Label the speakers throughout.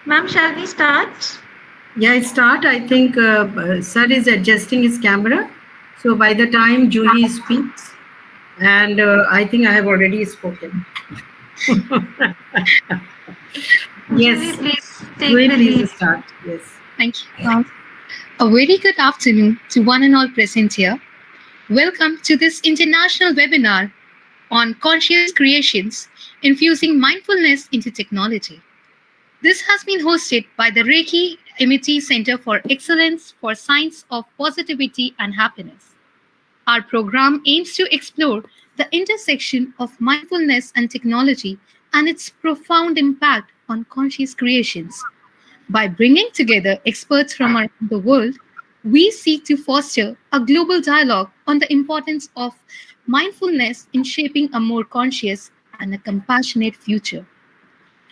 Speaker 1: Ma'am, shall we start?
Speaker 2: Yeah, I start. I think Sir is adjusting his camera. So by the time Juhi speaks, and I think I have already spoken.
Speaker 1: Julie,
Speaker 2: Yes,
Speaker 1: please take
Speaker 2: Juhi,
Speaker 1: the
Speaker 2: please
Speaker 1: lead.
Speaker 2: start. Yes.
Speaker 3: Thank you, ma'am. A very good afternoon to one and all present here. Welcome to this international webinar on conscious creations, infusing mindfulness into technology. This has been hosted by the Rekhi Amity Center for Excellence for Science of Positivity and Happiness. Our program aims to explore the intersection of mindfulness and technology and its profound impact on conscious creations. By bringing together experts from around the world, we seek to foster a global dialogue on the importance of mindfulness in shaping a more conscious and a compassionate future.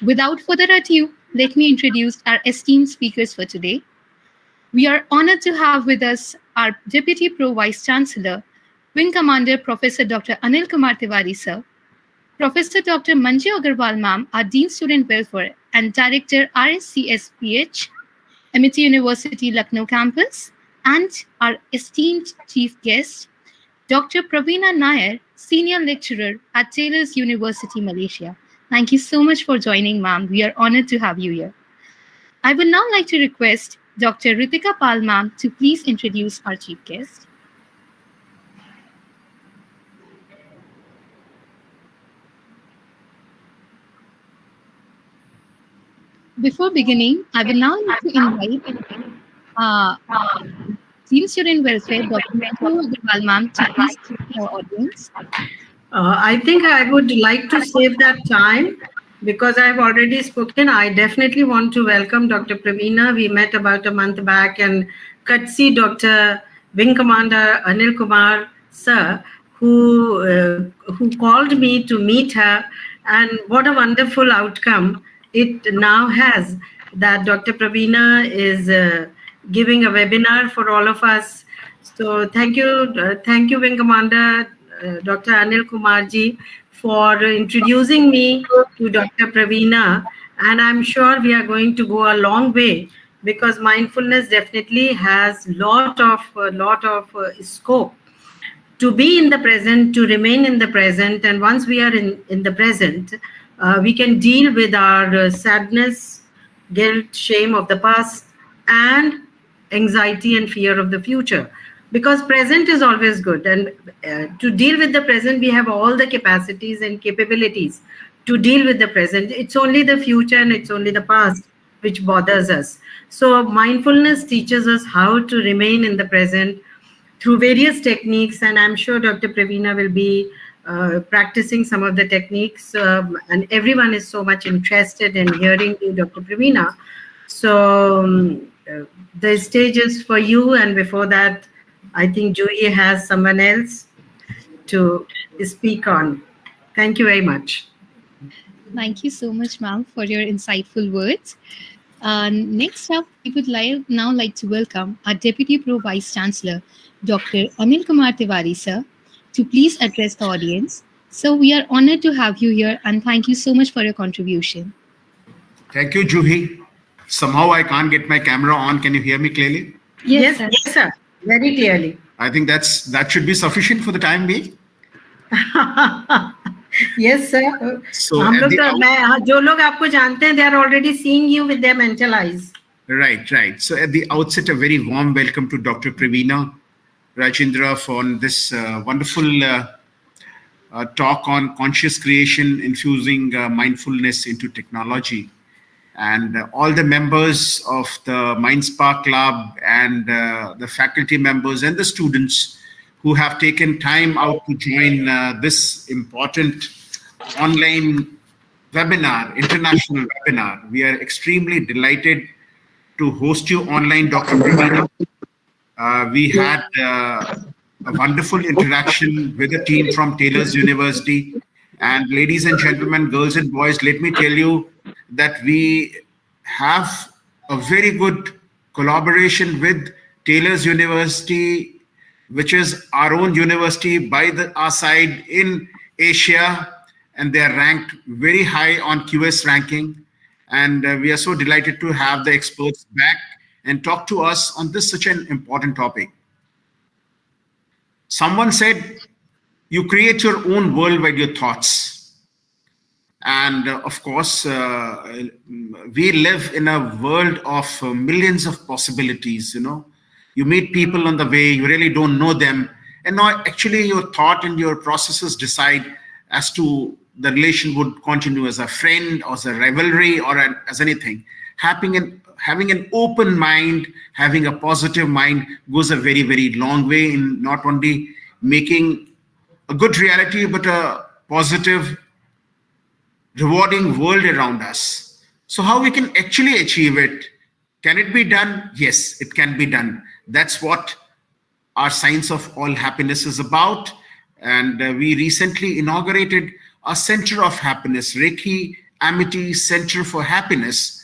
Speaker 3: Without further ado, let me introduce our esteemed speakers for today. We are honored to have with us our Deputy Pro Vice Chancellor, Wing Commander Professor Dr. Anil Kumar Tiwari sir, Professor Dr. Manju Agarwal ma'am, our Dean Student Welfare and Director RSCSPH, Amity University Lucknow campus, and our esteemed chief guest, Dr. Praveena Nair, Senior Lecturer at Taylor's University, Malaysia. Thank you so much for joining, ma'am. We are honored to have you here. I would now like to request Dr. Ritika Pal, ma'am, to please introduce our chief guest. Before beginning, I will now like to invite uh, Dean Student Welfare, Dr. Manju Agarwal, ma'am, to please greet our audience.
Speaker 2: I think I would like to save that time because I've already spoken. I definitely want to welcome Dr. Praveena. We met about a month back, and courtesy Dr. Wing Commander Anil Kumar sir, who called me to meet her, and what a wonderful outcome it now has that Dr. Praveena is giving a webinar for all of us. So thank you, Wing Commander Dr. Anil Kumarji, for introducing me to Dr. Praveena. And I'm sure we are going to go a long way because mindfulness definitely has lot of scope to be in the present, to remain in the present. And once we are in the present, we can deal with our sadness, guilt, shame of the past, and anxiety and fear of the future. Because present is always good. And to deal with the present, we have all the capacities and capabilities to deal with the present. It's only the future and it's only the past which bothers us. So mindfulness teaches us how to remain in the present through various techniques, and I'm sure Dr. Praveena will be practicing some of the techniques, and everyone is so much interested in hearing you, Dr. Praveena. So the stage is for you, and before that, I think Juhi has someone else to speak on. Thank you very much.
Speaker 3: Thank you so much, ma'am, for your insightful words. Next up, we would now like to welcome our Deputy Pro Vice Chancellor, Dr. Anil Kumar Tiwari, sir, to please address the audience. So we are honored to have you here and thank you so much for your contribution.
Speaker 4: Thank you, Juhi. Somehow I can't get my camera on. Can you hear me clearly?
Speaker 2: Yes, sir. Very clearly.
Speaker 4: I think that should be sufficient for the time being.
Speaker 2: Yes, sir.
Speaker 4: So
Speaker 2: हम
Speaker 4: at
Speaker 2: लोग
Speaker 4: the
Speaker 2: जो लोग आपको जानते हैं, they are already seeing you with their mental eyes.
Speaker 4: Right. So at the outset, a very warm welcome to Dr. Praveena Rajendra for this wonderful talk on conscious creation, infusing mindfulness into technology. And all the members of the MindSpark Club and the faculty members and the students who have taken time out to join this important online webinar, international webinar. We are extremely delighted to host you online, Dr. Praveena. We had a wonderful interaction with a team from Taylor's University. And ladies and gentlemen, girls and boys, let me tell you that we have a very good collaboration with Taylor's University, which is our own university by our side in Asia, and they are ranked very high on QS ranking. And we are so delighted to have the experts back and talk to us on this such an important topic. Someone said, you create your own world by your thoughts. And of course, we live in a world of millions of possibilities. You meet people on the way, you really don't know them. And now actually your thought and your processes decide as to the relation would continue as a friend or as a rivalry or as anything. Having an open mind, having a positive mind goes a very, very long way in not only making a good reality, but a positive, rewarding world around us. So how we can actually achieve it? Can it be done? Yes, it can be done. That's what our Science of All Happiness is about. And we recently inaugurated a Center of Happiness, Rekhi Amity Center for Happiness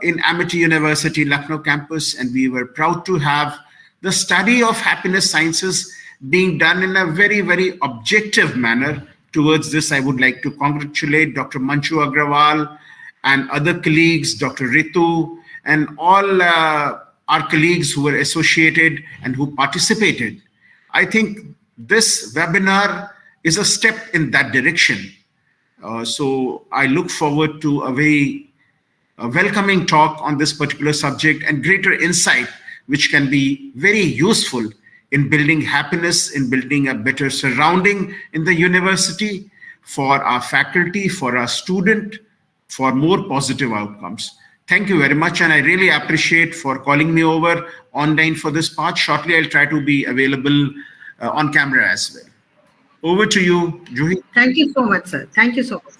Speaker 4: in Amity University, Lucknow campus. And we were proud to have the study of happiness sciences being done in a very, very objective manner. Towards this, I would like to congratulate Dr. Manchu Agrawal and other colleagues, Dr. Ritu, and all our colleagues who were associated and who participated. I think this webinar is a step in that direction. So I look forward to a very welcoming talk on this particular subject and greater insight, which can be very useful in building happiness, in building a better surrounding in the university for our faculty, for our student, for more positive outcomes. Thank you very much. And I really appreciate for calling me over online for this part. Shortly, I'll try to be available on camera as well. Over to you, Juhi.
Speaker 2: Thank you so much, sir. Thank you so much.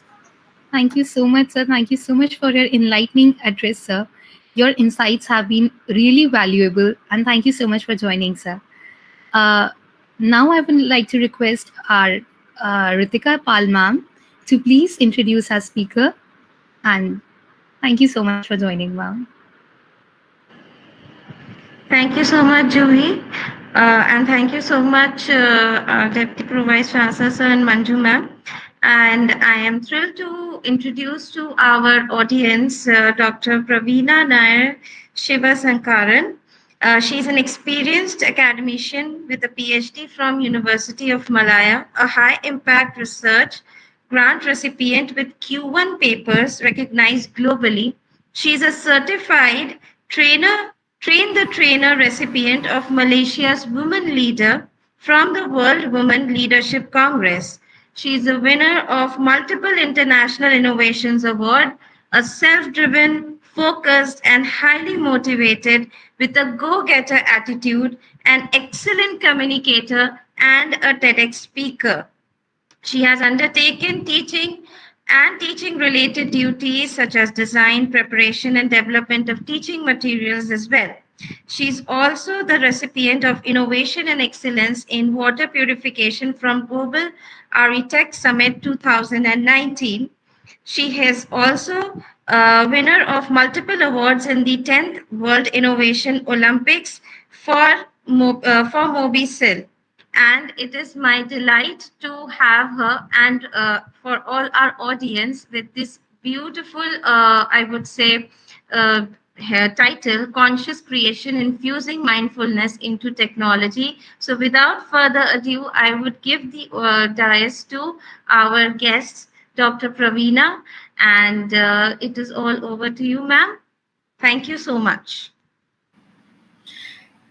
Speaker 3: Thank you so much, sir. Thank you so much for your enlightening address, sir. Your insights have been really valuable, and thank you so much for joining, sir. Now I would like to request our Ritika Pal ma'am to please introduce our speaker, and thank you so much for joining, ma'am.
Speaker 1: Thank you so much, Juhi. And thank you so much, Deputy Pro Vice Chancellor sir and Manju ma'am. And I am thrilled to introduce to our audience Dr. Praveena Nair Shivasankaran. She's an experienced academician with a PhD from University of Malaya, a high-impact research grant recipient with Q1 papers recognized globally. She's a certified train the trainer recipient of Malaysia's Women Leader from the World Women Leadership Congress. She is a winner of multiple International Innovations Award, a self-driven, focused, and highly motivated with a go-getter attitude, an excellent communicator, and a TEDx speaker. She has undertaken teaching and teaching-related duties such as design, preparation, and development of teaching materials as well. She's also the recipient of Innovation and Excellence in Water Purification from Global Architect Summit 2019. She is also a winner of multiple awards in the 10th World Innovation Olympics for Mobile. And it is my delight to have her and for all our audience with this beautiful, I would say, her title, Conscious Creation, Infusing Mindfulness into Technology. So without further ado, I would give the dais to our guest, Dr. Praveena, and it is all over to you, ma'am. Thank you so much.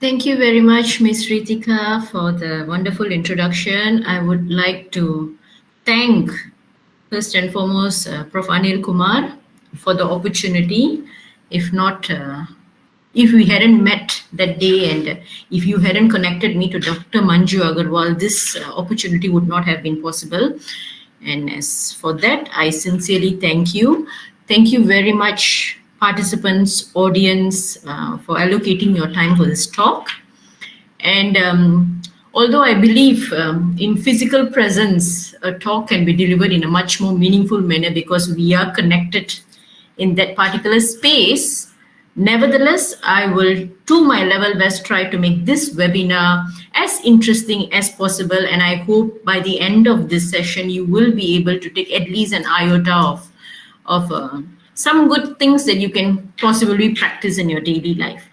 Speaker 5: Thank you very much, Ms. Ritika, for the wonderful introduction. I would like to thank, first and foremost, Prof. Anil Kumar for the opportunity. If not, if we hadn't met that day and if you hadn't connected me to Dr. Manju Agarwal, this opportunity would not have been possible. And as for that, I sincerely thank you. Thank you very much, participants, audience, for allocating your time for this talk. And although I believe in physical presence, a talk can be delivered in a much more meaningful manner because we are connected in that particular space. Nevertheless, I will, to my level best, try to make this webinar as interesting as possible. And I hope by the end of this session, you will be able to take at least an iota of some good things that you can possibly practice in your daily life.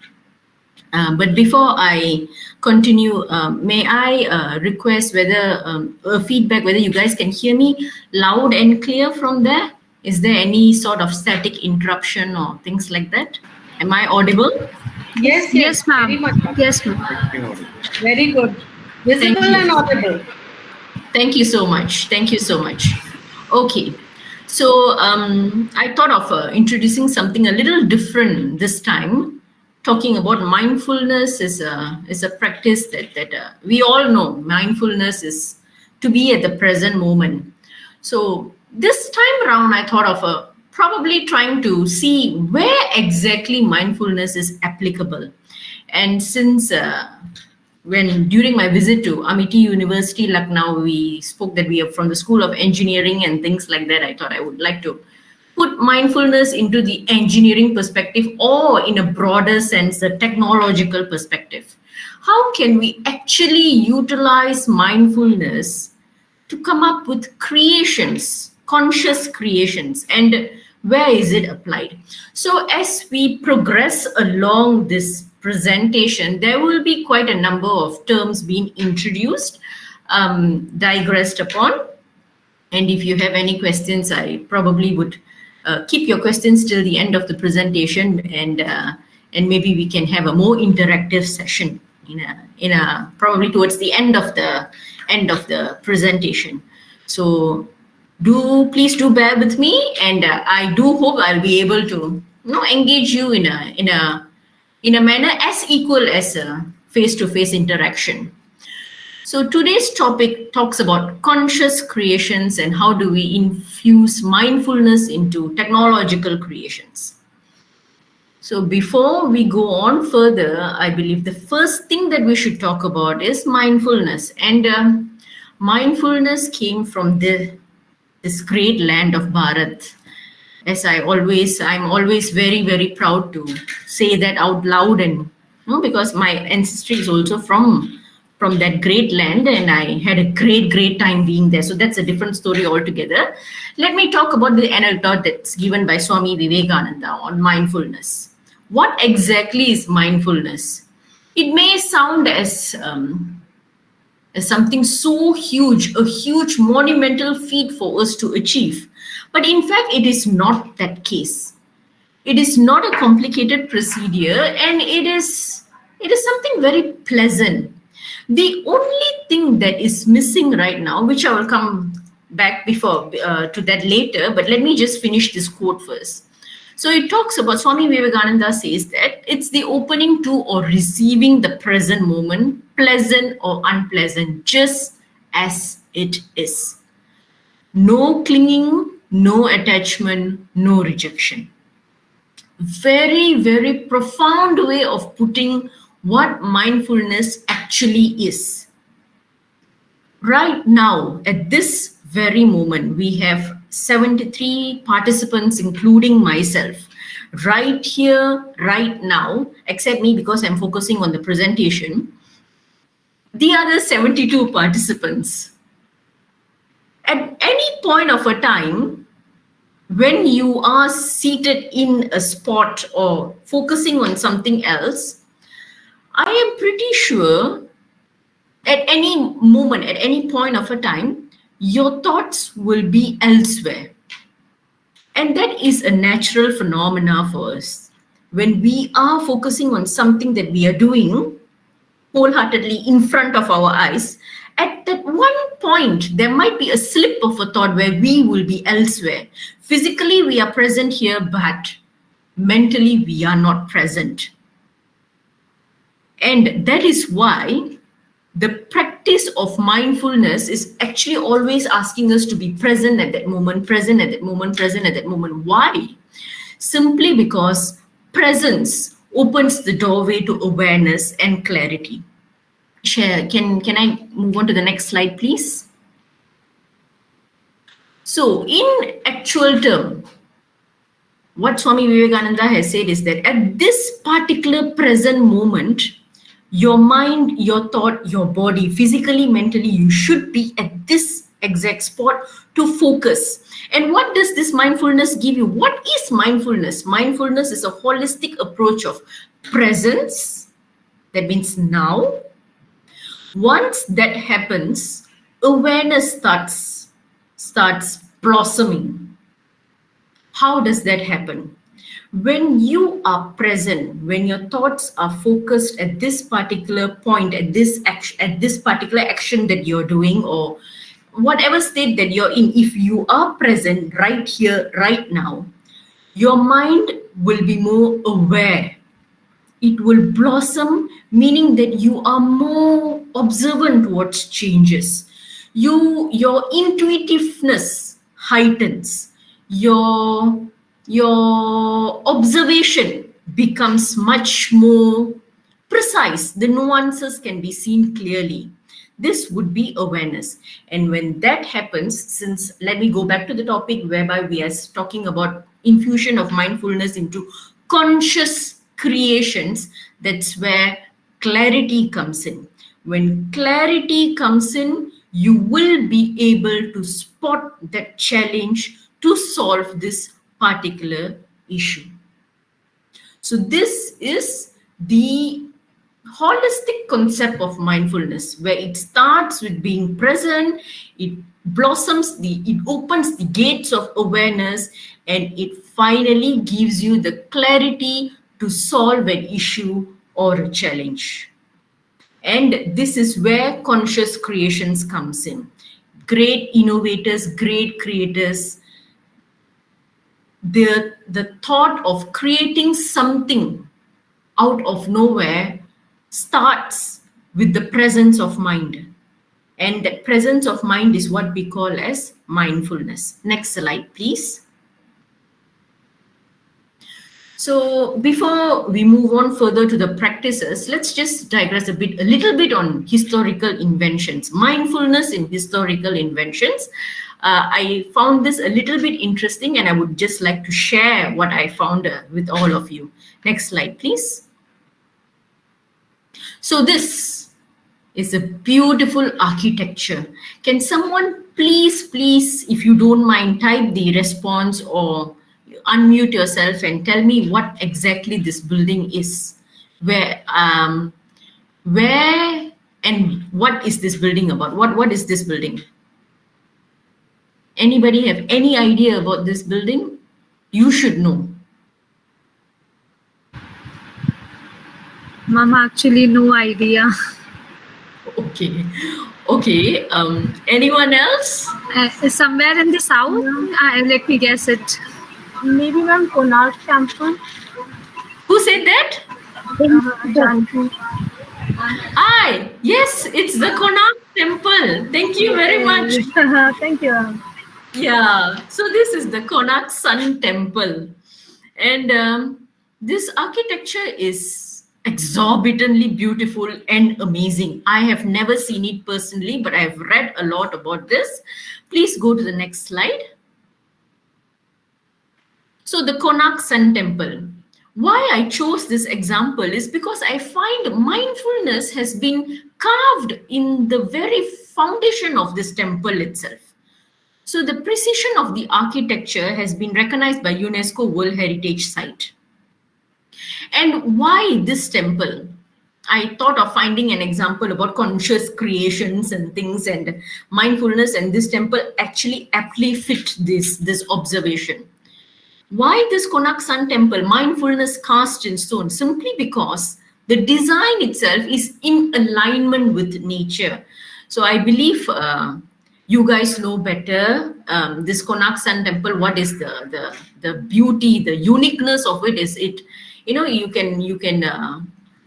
Speaker 5: But before I continue, may I request whether feedback, whether you guys can hear me loud and clear from there? Is there any sort of static interruption or things like that? Am I audible?
Speaker 2: Yes,
Speaker 3: Yes,
Speaker 2: very
Speaker 3: ma'am.
Speaker 2: much.
Speaker 3: Yes, ma'am.
Speaker 2: Very good. Visible
Speaker 5: Thank you.
Speaker 2: and audible.
Speaker 5: Thank you so much. Thank you so much. Okay. So I thought of introducing something a little different this time. Talking about mindfulness is a practice that we all know. Mindfulness is to be at the present moment. So this time around, I thought of probably trying to see where exactly mindfulness is applicable. And since when during my visit to Amity University, Lucknow, we spoke that we are from the School of Engineering and things like that. I thought I would like to put mindfulness into the engineering perspective, or in a broader sense, the technological perspective. How can we actually utilize mindfulness to come up with creations, conscious creations, and where is it applied? So as we progress along this presentation, there will be quite a number of terms being introduced, digressed upon. And if you have any questions, I probably would keep your questions till the end of the presentation, and maybe we can have a more interactive session in a probably towards the end of the presentation. So please do bear with me, and I do hope I'll be able to engage you in a manner as equal as a face-to-face interaction. So today's topic talks about conscious creations and how do we infuse mindfulness into technological creations. So before we go on further, I believe the first thing that we should talk about is mindfulness. And mindfulness came from this great land of Bharat. As I'm always very, very proud to say that out loud, and because my ancestry is also from that great land, and I had a great time being there. So that's a different story altogether. Let me talk about the anecdote that's given by Swami Vivekananda on mindfulness. What exactly is mindfulness? It may sound as something so huge, a huge monumental feat for us to achieve. But in fact, it is not that case. It is not a complicated procedure, and it is something very pleasant. The only thing that is missing right now, which I will come back to that later, but let me just finish this quote first. So it talks about, Swami Vivekananda says that it's the opening to or receiving the present moment, pleasant or unpleasant, just as it is. No clinging, no attachment, no rejection. Very, very profound way of putting what mindfulness actually is. Right now, at this very moment, we have 73 participants, including myself, right here, right now, except me because I'm focusing on the presentation. The other 72 participants. At any point of a time, when you are seated in a spot or focusing on something else, I am pretty sure at any moment, at any point of a time, your thoughts will be elsewhere. And that is a natural phenomena for us. When we are focusing on something that we are doing wholeheartedly in front of our eyes, at that one point, there might be a slip of a thought where we will be elsewhere. Physically, we are present here, but mentally, we are not present. And that is why the practice of mindfulness is actually always asking us to be present at that moment, present at that moment, present at that moment. Why? Simply because presence opens the doorway to awareness and clarity. Can I move on to the next slide, please? So in actual term, what Swami Vivekananda has said is that at this particular present moment, your mind, your thought, your body, physically, mentally, you should be at this exact spot to focus. And what does this mindfulness give you? What is mindfulness? Mindfulness is a holistic approach of presence. That means now. Once that happens, awareness starts blossoming. How does that happen? When you are present, when your thoughts are focused at this particular point, at this particular action that you're doing, or whatever state that you're in, if you are present right here, right now, your mind will be more aware. It will blossom, meaning that you are more observant towards changes. Your intuitiveness heightens. Your observation becomes much more precise. The nuances can be seen clearly. This would be awareness. And when that happens, since let me go back to the topic whereby we are talking about infusion of mindfulness into conscious creations, that's where clarity comes in. When clarity comes in, you will be able to spot that challenge to solve this particular issue. So this is the holistic concept of mindfulness, where it starts with being present, it blossoms, it opens the gates of awareness, and it finally gives you the clarity to solve an issue or a challenge. And this is where conscious creations comes in. Great innovators, great creators, the thought of creating something out of nowhere starts with the presence of mind. And that presence of mind is what we call as mindfulness. Next slide, please. So before we move on further to the practices, let's just digress a little bit on historical inventions. Mindfulness in historical inventions. I found this a little bit interesting, and I would just like to share what I found with all of you. Next slide, please. So this is a beautiful architecture. Can someone please, if you don't mind, type the response or unmute yourself and tell me what exactly this building is? Where and what is this building about? What is this building? Anybody have any idea about this building? You should know.
Speaker 6: Mama, actually, no idea.
Speaker 5: Okay. Anyone else?
Speaker 6: Somewhere in the south. Let me guess it.
Speaker 7: Maybe ma'am, Konark Temple.
Speaker 5: Who said that?
Speaker 7: Janki.
Speaker 5: Yes, it's the Konark Temple. Thank you very much.
Speaker 7: Thank you, ma'am.
Speaker 5: Yeah, so this is the Konark Sun Temple. And this architecture is exorbitantly beautiful and amazing. I have never seen it personally, but I've read a lot about this. Please go to the next slide. So the Konark Sun Temple. Why I chose this example is because I find mindfulness has been carved in the very foundation of this temple itself. So the precision of the architecture has been recognized by UNESCO World Heritage Site. And why this temple? I thought of finding an example about conscious creations and things and mindfulness, and this temple actually aptly fit this observation. Why this Konark Sun Temple, mindfulness cast in stone? Simply because the design itself is in alignment with nature. So I believe you guys know better. This Konark Sun Temple, what is the beauty, the uniqueness of it is it, you can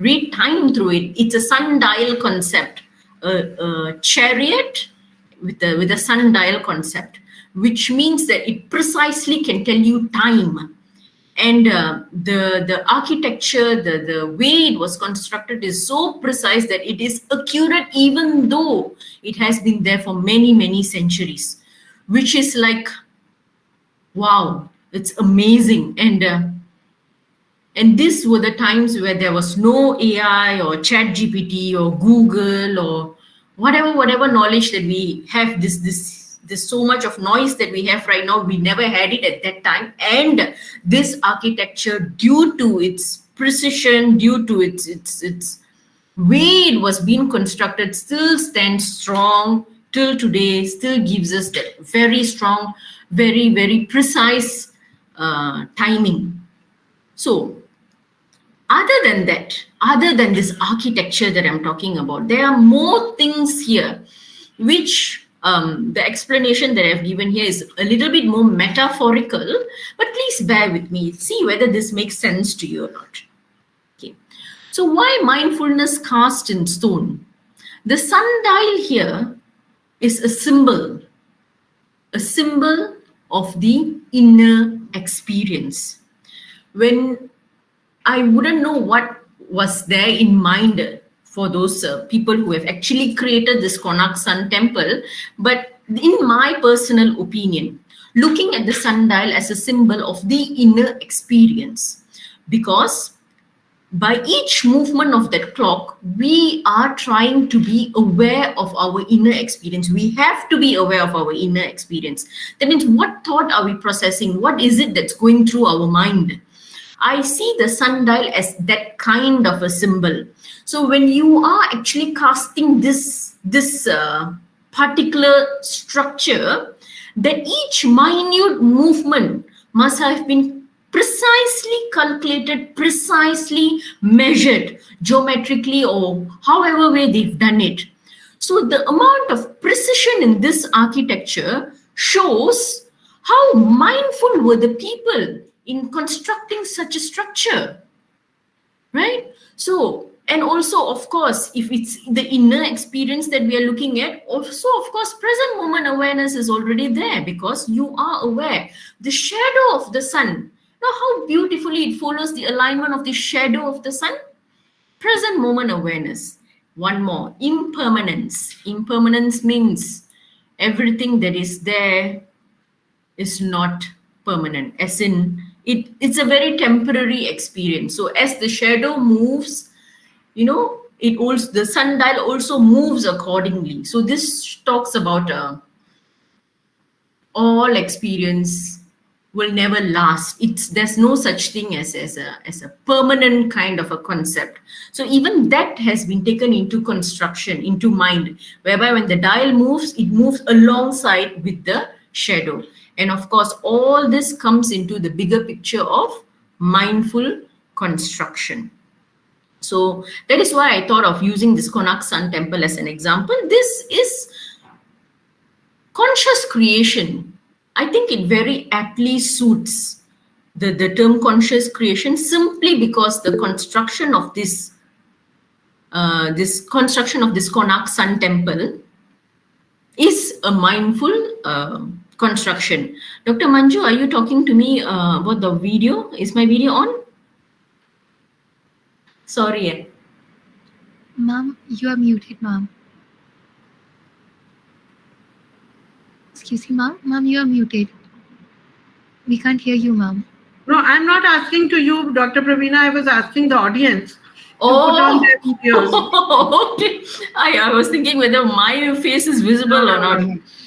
Speaker 5: read time through it. It's a sundial concept, a chariot with a sundial concept, which means that it precisely can tell you time. And the architecture, the way it was constructed is so precise that it is accurate even though it has been there for many, many centuries, which is like, wow, it's amazing. And these were the times where there was no AI or ChatGPT or Google or whatever knowledge that we have this There's so much of noise that we have right now. We never had it at that time. And this architecture, due to its precision, due to its way it was being constructed, still stands strong till today, still gives us that very strong, very, very precise timing. So other than that, other than this architecture that I'm talking about, there are more things here, which the explanation that I've given here is a little bit more metaphorical, but please bear with me, see whether this makes sense to you or not. Okay. So why mindfulness cast in stone? The sundial here is a symbol of the inner experience. When I wouldn't know what was there in mind for those people who have actually created this Konark Sun Temple, but in my personal opinion, looking at the sundial as a symbol of the inner experience, because by each movement of that clock, we are trying to be aware of our inner experience. We have to be aware of our inner experience. That means, what thought are we processing? What is it that's going through our mind? I see the sundial as that kind of a symbol. So when you are actually casting this particular structure, that each minute movement must have been precisely calculated, precisely measured geometrically, or however way they've done it. So the amount of precision in this architecture shows how mindful were the people in constructing such a structure, right? So, and also, of course, if it's the inner experience that we are looking at, also, of course, present moment awareness is already there, because you are aware. The shadow of the sun, now how beautifully it follows the alignment of the shadow of the sun. Present moment awareness. One more, impermanence. Impermanence means everything that is there is not permanent, as in it's a very temporary experience. So as the shadow moves, it also, the sundial also moves accordingly. So this talks about all experience will never last. There's no such thing as a permanent kind of a concept. So even that has been taken into construction, into mind, whereby when the dial moves, it moves alongside with the shadow. And of course, all this comes into the bigger picture of mindful construction. So that is why I thought of using this Konark Sun Temple as an example. This is conscious creation. I think it very aptly suits the term conscious creation, simply because the construction of this Konark Sun Temple is a mindful construction. Dr. Manju, are you talking to me about the video? Is my video on? Sorry.
Speaker 3: Ma'am, you are muted, ma'am. Excuse me, ma'am. Ma'am, you are muted. We can't hear you, ma'am.
Speaker 2: No, I'm not asking to you, Dr. Praveena. I was asking the audience.
Speaker 5: Oh,
Speaker 2: to put on their videos.
Speaker 5: Okay. I was thinking whether my face is visible or not.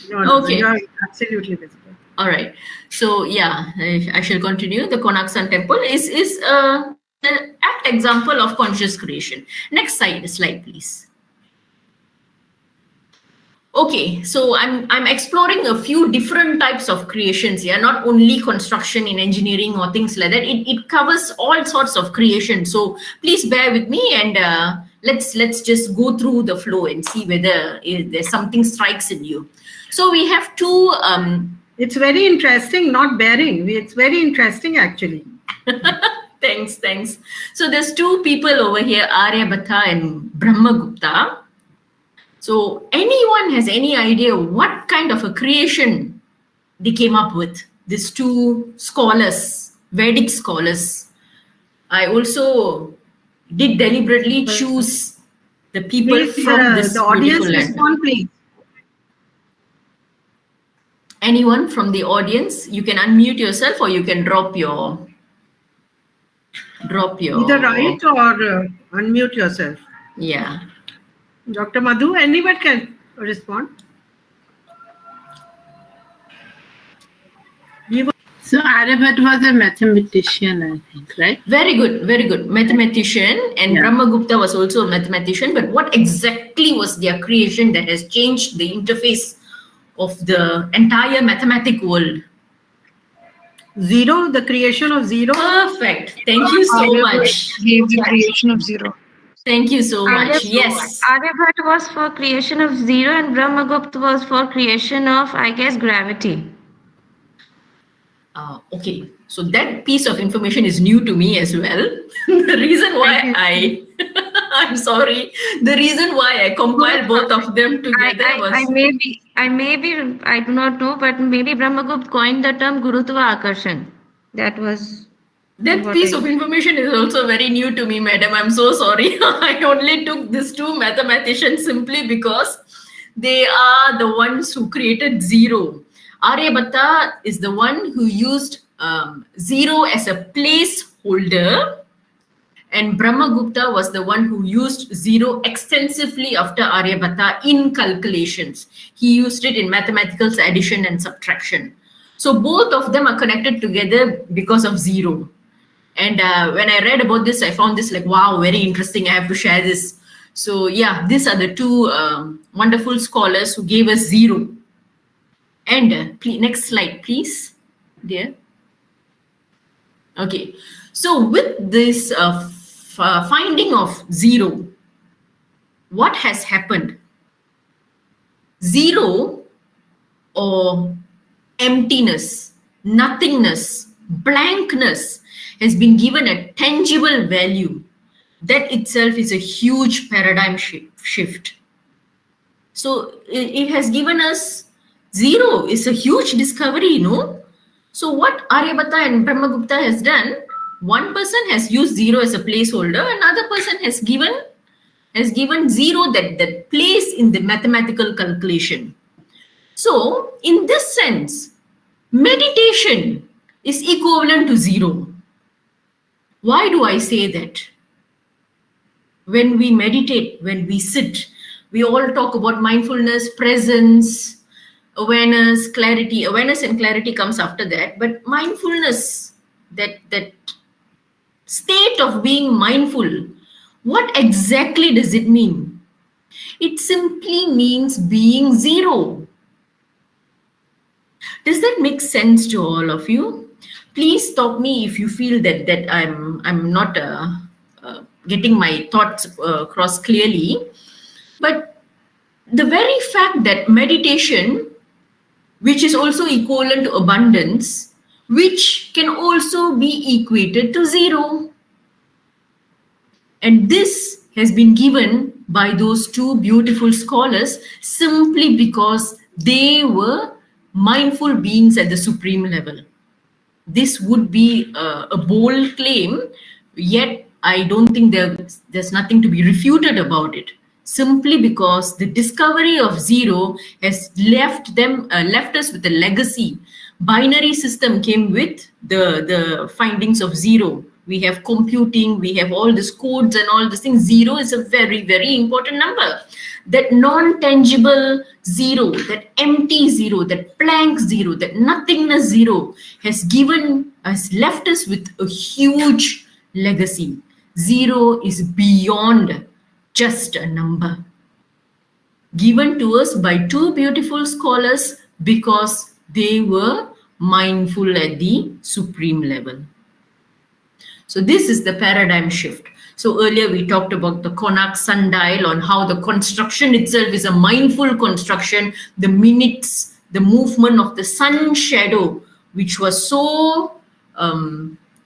Speaker 2: No,
Speaker 5: Okay.
Speaker 2: you are absolutely visible.
Speaker 5: All right. So yeah, I shall continue. The Konark Sun Temple is an apt example of conscious creation. Next slide, please. Okay, so I'm exploring a few different types of creations here, not only construction in engineering or things like that. It covers all sorts of creation. So please bear with me, and let's just go through the flow and see whether there's something strikes in you. So we have two.
Speaker 2: It's very interesting, not bearing. It's very interesting, actually.
Speaker 5: Thanks. So there's two people over here, Aryabhata and Brahmagupta. So anyone has any idea what kind of a creation they came up with? These two scholars, Vedic scholars. I also did deliberately choose the people from this
Speaker 2: the audience
Speaker 5: beautiful land.
Speaker 2: respond, please.
Speaker 5: Anyone from the audience, you can unmute yourself, or you can drop your
Speaker 2: Either write or unmute yourself.
Speaker 5: Yeah.
Speaker 2: Dr. Madhu, anyone can respond. So Aryabhat was a mathematician, I think, right?
Speaker 5: Very good, very good. Mathematician, and
Speaker 2: Yeah.
Speaker 5: Brahmagupta was also a mathematician. But what exactly was their creation that has changed the interface of the entire mathematic world?
Speaker 2: Zero, the creation of zero.
Speaker 5: Perfect. Thank you so much.
Speaker 6: Gave the creation of zero.
Speaker 5: Thank you so much. Yes.
Speaker 1: Aryabhat was for creation of zero and Brahmagupta was for creation of, I guess, gravity.
Speaker 5: Okay, so that piece of information is new to me as well. The reason why I'm sorry, the reason why I compiled both of them together was...
Speaker 1: I do not know, but maybe Brahmagupta coined the term Gurutva Akarshan. That was...
Speaker 5: That piece of information is also very new to me, madam. I'm so sorry. I only took these two mathematicians simply because they are the ones who created zero. Aryabhatta is the one who used zero as a placeholder, and Brahmagupta was the one who used zero extensively after Aryabhatta in calculations. He used it in mathematical addition and subtraction. So both of them are connected together because of zero. And when I read about this, I found this like, wow, very interesting. I have to share this. So yeah, these are the two wonderful scholars who gave us zero. And next slide, please, dear. Okay, so with this finding of zero, what has happened? Zero or emptiness, nothingness, blankness has been given a tangible value. That itself is a huge paradigm shift. So it has given us zero. It's a huge discovery, no? So what Aryabhatta and Brahmagupta has done, one person has used zero as a placeholder, another person has given zero that place in the mathematical calculation. So in this sense, meditation is equivalent to zero. Why do I say that? When we meditate, when we sit, we all talk about mindfulness, presence, awareness, clarity. Awareness and clarity comes after that. But mindfulness, that state of being mindful, what exactly does it mean? It simply means being zero. Does that make sense to all of you? Please stop me if you feel that I'm not getting my thoughts across clearly. But the very fact that meditation, which is also equivalent to abundance, which can also be equated to zero. And this has been given by those two beautiful scholars simply because they were mindful beings at the supreme level. This would be a bold claim, yet I don't think there's nothing to be refuted about it. Simply because the discovery of zero has left us with a legacy. Binary system came with the findings of zero. We have computing, we have all these codes and all these things. Zero is a very, very important number. That non-tangible zero, that empty zero, that blank zero, that nothingness zero has left us with a huge legacy. Zero is beyond just a number. Given to us by two beautiful scholars because they were mindful at the supreme level. So this is the paradigm shift. So earlier we talked about the Konark sundial, on how the construction itself is a mindful construction, the minutes, the movement of the sun shadow, which was so,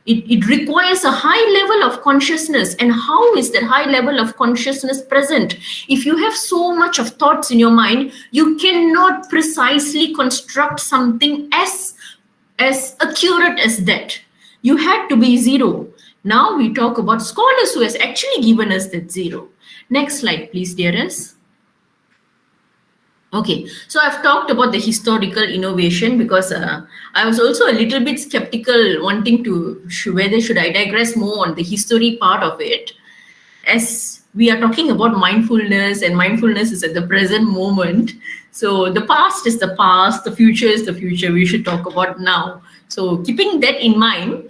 Speaker 5: it requires a high level of consciousness. And how is that high level of consciousness present? If you have so much of thoughts in your mind, you cannot precisely construct something as accurate as that. You had to be zero. Now we talk about scholars who has actually given us that zero. Next slide, please, dearest. Okay, so I've talked about the historical innovation because I was also a little bit skeptical, wanting to whether should I digress more on the history part of it. As we are talking about mindfulness, and mindfulness is at the present moment. So the past is the past, the future is the future. We should talk about now. So keeping that in mind,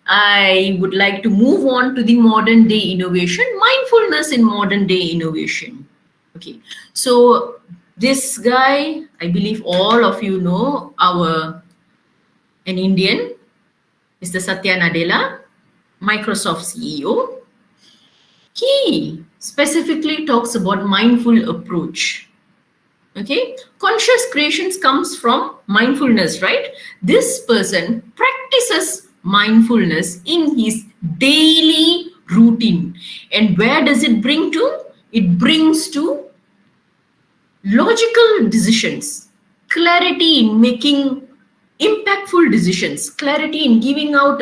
Speaker 5: I would like to move on to the modern day innovation, mindfulness in modern day innovation. Okay, so this guy, I believe all of you know, an Indian, Mr. Satya Nadella, Microsoft CEO. He specifically talks about mindful approach. Okay, conscious creations comes from mindfulness, right? This person practices mindfulness in his daily routine. And where does it bring to? It brings to logical decisions, clarity in making impactful decisions, clarity in giving out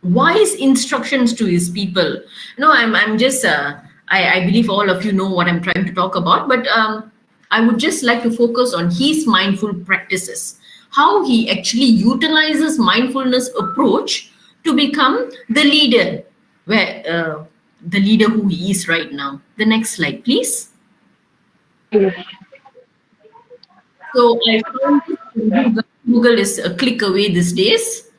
Speaker 5: wise instructions to his people. No, I'm just, I believe all of you know what I'm trying to talk about, but I would just like to focus on his mindful practices, how he actually utilizes mindfulness approach to become the leader, the leader who he is right now. The next slide, please. So I found this in Google. Google is a click away these days.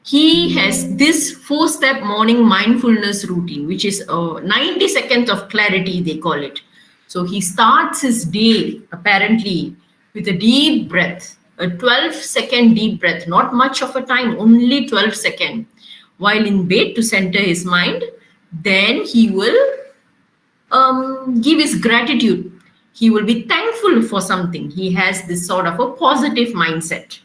Speaker 5: He has this 4-step morning mindfulness routine, which is 90 seconds of clarity, they call it. So he starts his day apparently with a deep breath, a 12-second deep breath, not much of a time, only 12 seconds, while in bed to center his mind. Then he will give his gratitude. He will be thankful for something. He has this sort of a positive mindset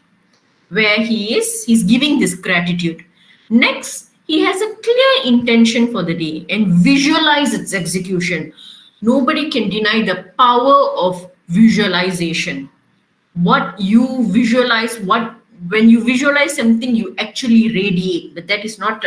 Speaker 5: where he's giving this gratitude. Next, he has a clear intention for the day and visualize its execution. Nobody can deny the power of visualization. What you visualize, when you visualize something, you actually radiate. But that is not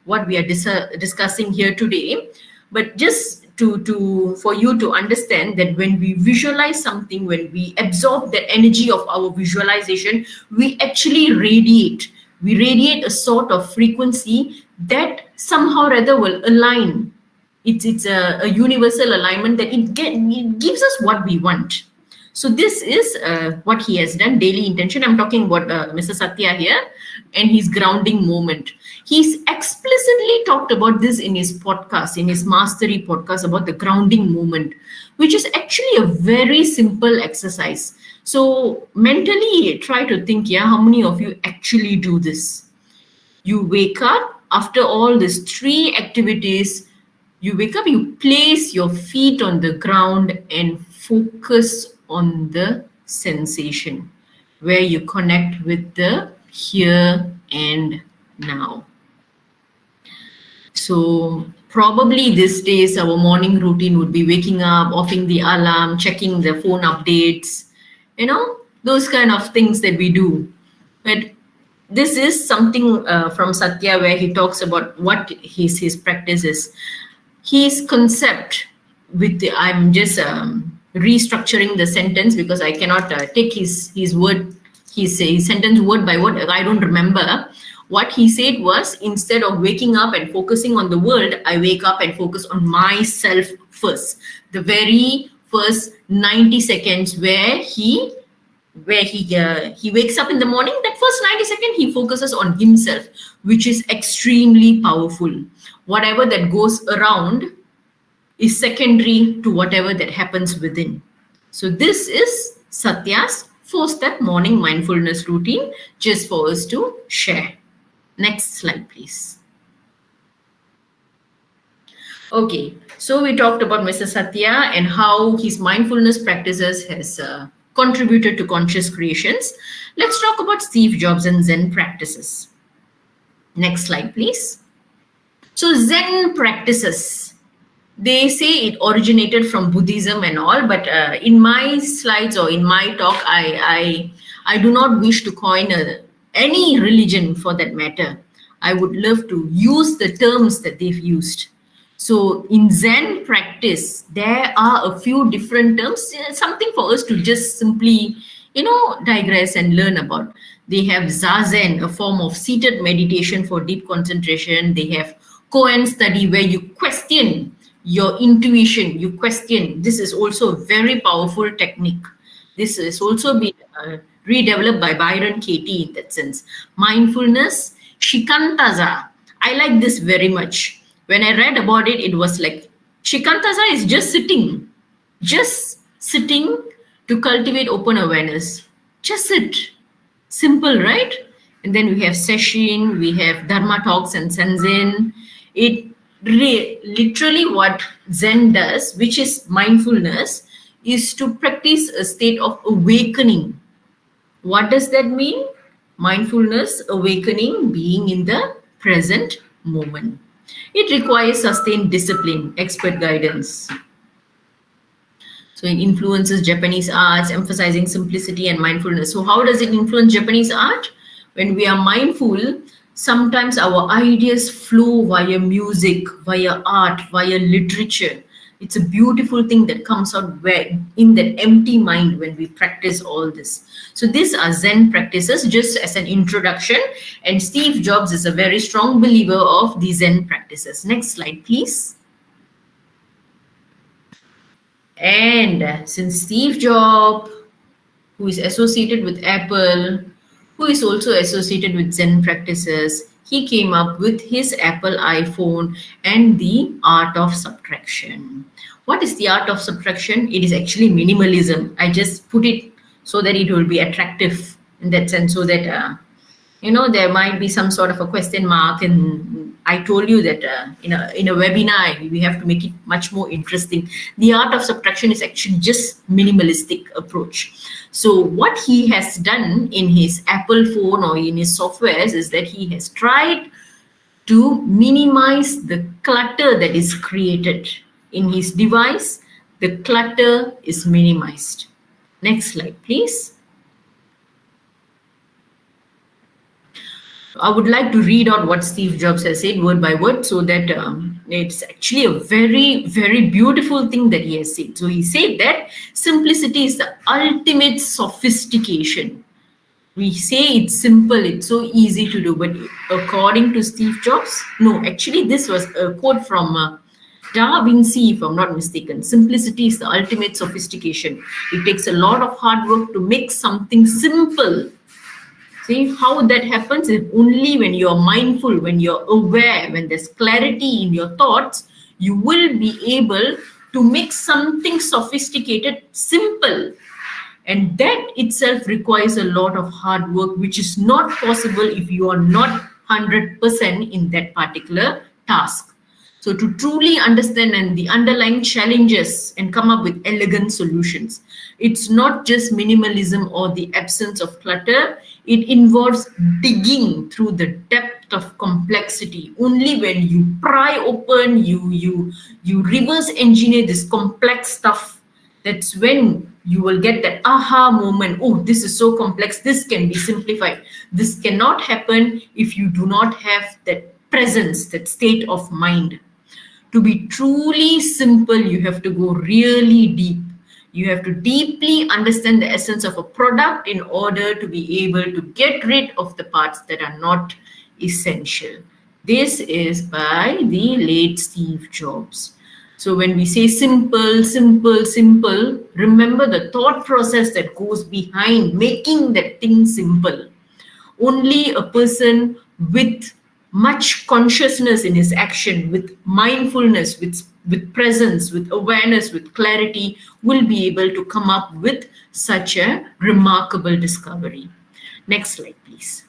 Speaker 5: what we are discussing here today. But just for you to understand that when we visualize something, when we absorb the energy of our visualization, we actually radiate. We radiate a sort of frequency that somehow or other will align. It's a universal alignment that it gives us what we want. So this is what he has done, daily intention. I'm talking about Mr. Satya here and his grounding moment. He's explicitly talked about this in his podcast, in his Mastery podcast, about the grounding moment, which is actually a very simple exercise. So mentally try to think, how many of you actually do this? You wake up after all these 3 activities. You wake up, you place your feet on the ground and focus on the sensation, where you connect with the here and now. So probably these days our morning routine would be waking up, offing the alarm, checking the phone updates, those kind of things that we do. But this is something from Satya where he talks about what his practice is. His concept I'm just restructuring the sentence because I cannot take his word, his sentence word by word. I don't remember. What he said was, instead of waking up and focusing on the world, I wake up and focus on myself first. The very first 90 seconds where he wakes up in the morning, that first 90 seconds, he focuses on himself, which is extremely powerful. Whatever that goes around is secondary to whatever that happens within. So this is Satya's 4-step morning mindfulness routine, just for us to share. Next slide, please. Okay, so we talked about Mr. Satya and how his mindfulness practices has contributed to conscious creations. Let's talk about Steve Jobs and Zen practices. Next slide, please. So Zen practices, they say it originated from Buddhism and all, but in my slides or in my talk, I do not wish to coin any religion for that matter. I would love to use the terms that they've used. So in Zen practice, there are a few different terms, something for us to just simply, digress and learn about. They have Zazen, a form of seated meditation for deep concentration. They have Koan study, where you question your intuition, you question. This is also a very powerful technique. This has also been redeveloped by Byron Katie in that sense. Mindfulness, shikantaza. I like this very much. When I read about it, it was like shikantaza is just sitting to cultivate open awareness. Just sit. Simple, right? And then we have session, we have dharma talks and senzen. It literally what Zen does, which is mindfulness, is to practice a state of awakening. What does that mean? Mindfulness, awakening, being in the present moment. It requires sustained discipline, expert guidance. So it influences Japanese arts, emphasizing simplicity and mindfulness. So how does it influence Japanese art? When we are mindful, sometimes our ideas flow via music, via art, via literature. It's a beautiful thing that comes out in that empty mind when we practice all this. So these are Zen practices, just as an introduction. And Steve Jobs is a very strong believer of the Zen practices. Next slide, please. And since Steve Jobs, who is associated with Apple, who is also associated with Zen practices, he came up with his Apple iPhone and the art of subtraction. What is the art of subtraction? It is actually minimalism. I just put it so that it will be attractive in that sense, so that there might be some sort of a question mark, and I told you that in a webinar we have to make it much more interesting. The art of subtraction is actually just minimalistic approach. So what he has done in his Apple phone or in his softwares is that he has tried to minimize the clutter that is created in his device. The clutter is minimized. Next slide, please. I would like to read out what Steve Jobs has said word by word, so that it's actually a very, very beautiful thing that he has said. So he said that simplicity is the ultimate sophistication. We say it's simple, it's so easy to do, but according to Steve Jobs, no, actually this was a quote from Da Vinci, if I'm not mistaken. Simplicity is the ultimate sophistication. It takes a lot of hard work to make something simple. See how that happens is only when you're mindful, when you're aware, when there's clarity in your thoughts, you will be able to make something sophisticated simple. And that itself requires a lot of hard work, which is not possible if you are not 100% in that particular task. So to truly understand and the underlying challenges and come up with elegant solutions, it's not just minimalism or the absence of clutter. It involves digging through the depth of complexity. Only when you pry open, you reverse engineer this complex stuff, that's when you will get that aha moment. Oh, this is so complex. This can be simplified. This cannot happen if you do not have that presence, that state of mind. To be truly simple, you have to go really deep. You have to deeply understand the essence of a product in order to be able to get rid of the parts that are not essential. This is by the late Steve Jobs. So when we say simple, simple, simple, remember the thought process that goes behind making that thing simple. Only a person with much consciousness in his action, with mindfulness, with presence, with awareness, with clarity, will be able to come up with such a remarkable discovery. Next slide, please.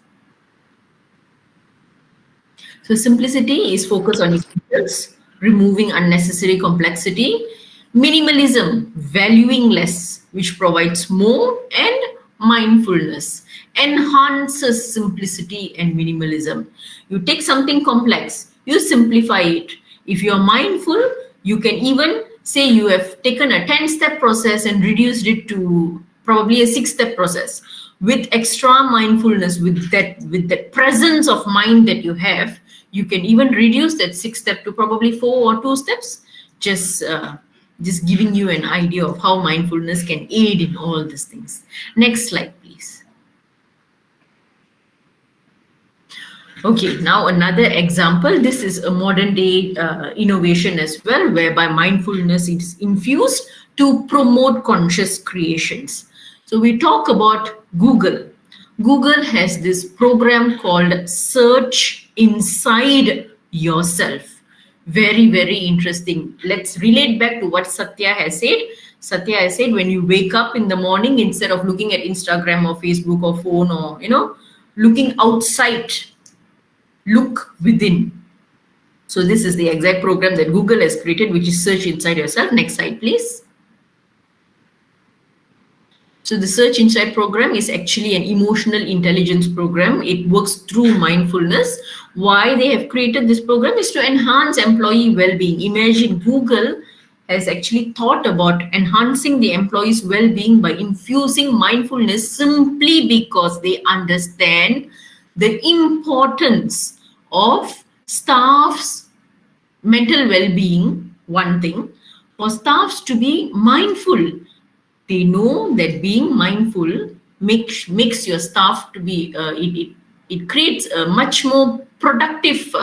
Speaker 5: So simplicity is focus on essentials, removing unnecessary complexity. Minimalism, valuing less, which provides more, and mindfulness enhances simplicity and minimalism. You take something complex, you simplify it. If you're mindful, you can even say you have taken a 10-step process and reduced it to probably a 6-step process. With extra mindfulness, with that presence of mind that you have, you can even reduce that 6-step to probably 4 or 2 steps. Just giving you an idea of how mindfulness can aid in all these things. Next slide, please. Okay, now another example. This is a modern day innovation as well, whereby mindfulness is infused to promote conscious creations. So we talk about Google. Google has this program called Search Inside Yourself. Very, very interesting. Let's relate back to what Satya has said. Satya has said when you wake up in the morning, instead of looking at Instagram or Facebook or phone or, looking outside, look within. So this is the exact program that Google has created, which is Search Inside Yourself. Next slide, please. So the Search Inside program is actually an emotional intelligence program. It works through mindfulness. Why they have created this program is to enhance employee well-being. Imagine Google has actually thought about enhancing the employees' well-being by infusing mindfulness simply because they understand the importance of staff's mental well-being, one thing, for staffs to be mindful. They know that being mindful makes your staff to be, it creates a much more productive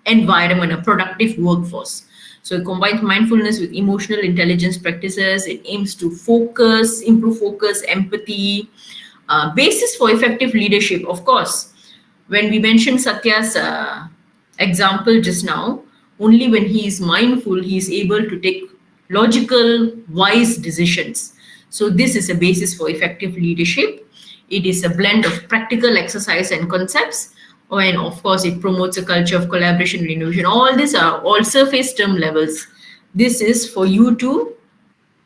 Speaker 5: environment, a productive workforce. So it combines mindfulness with emotional intelligence practices. It aims to focus, improve focus, empathy, basis for effective leadership. Of course, when we mentioned Satya's example just now, only when he is mindful, he is able to take logical, wise decisions. So this is a basis for effective leadership. It is a blend of practical exercise and concepts. And of course, it promotes a culture of collaboration and innovation. All these are all surface term levels. This is for you to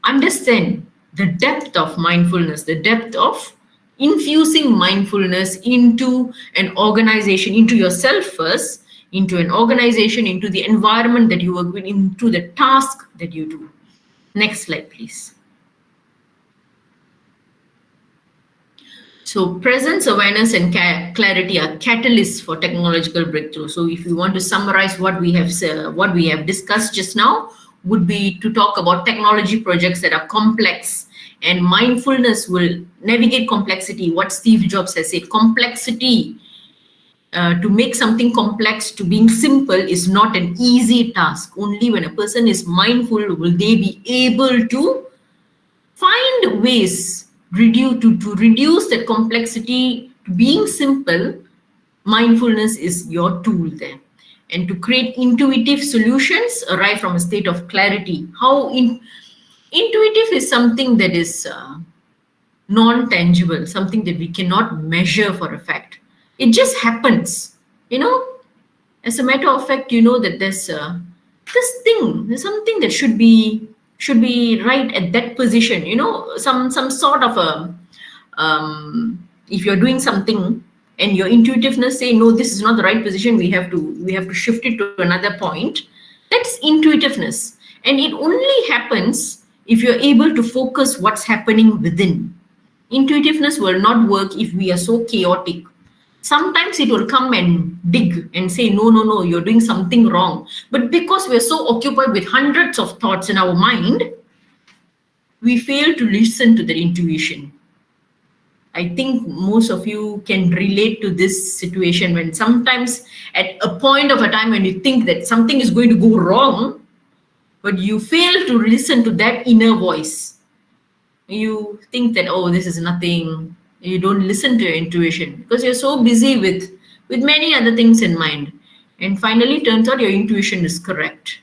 Speaker 5: understand the depth of mindfulness, the depth of infusing mindfulness into an organization, into yourself first, into an organization, into the environment that you work with, into the task that you do. Next slide, please. So presence, awareness, and clarity are catalysts for technological breakthrough. So if you want to summarize what we have discussed just now, would be to talk about technology projects that are complex, and mindfulness will navigate complexity. What Steve Jobs has said, complexity, to make something complex to being simple is not an easy task. Only when a person is mindful will they be able to find ways to reduce that complexity to being simple. Mindfulness is your tool there. And to create intuitive solutions arrive from a state of clarity. How intuitive is something that is non-tangible, something that we cannot measure for a fact. It just happens, as a matter of fact, that there's there's something that should be right at that position, some sort of a if you're doing something and your intuitiveness say no, this is not the right position, we have to shift it to another point. That's intuitiveness, and it only happens if you're able to focus what's happening within. Intuitiveness will not work if we are so chaotic. Sometimes it will come and dig and say, no, you're doing something wrong. But because we're so occupied with hundreds of thoughts in our mind, we fail to listen to that intuition. I think most of you can relate to this situation when sometimes at a point of a time when you think that something is going to go wrong, but you fail to listen to that inner voice. You think that, oh, this is nothing. You don't listen to your intuition because you're so busy with many other things in mind. And finally, turns out your intuition is correct.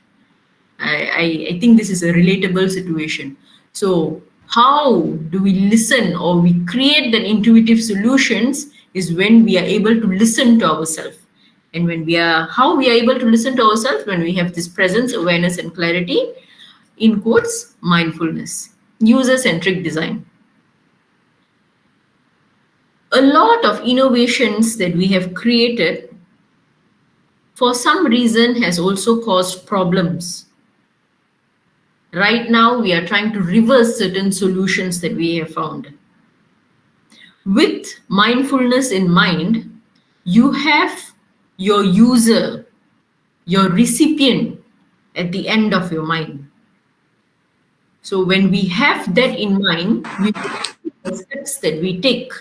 Speaker 5: I think this is a relatable situation. So how do we listen or we create the intuitive solutions is when we are able to listen to ourselves. And how we are able to listen to ourselves when we have this presence, awareness, and clarity, in quotes, mindfulness, user-centric design. A lot of innovations that we have created, for some reason, has also caused problems. Right now, we are trying to reverse certain solutions that we have found. With mindfulness in mind, you have your user, your recipient at the end of your mind. So when we have that in mind, we the steps that we take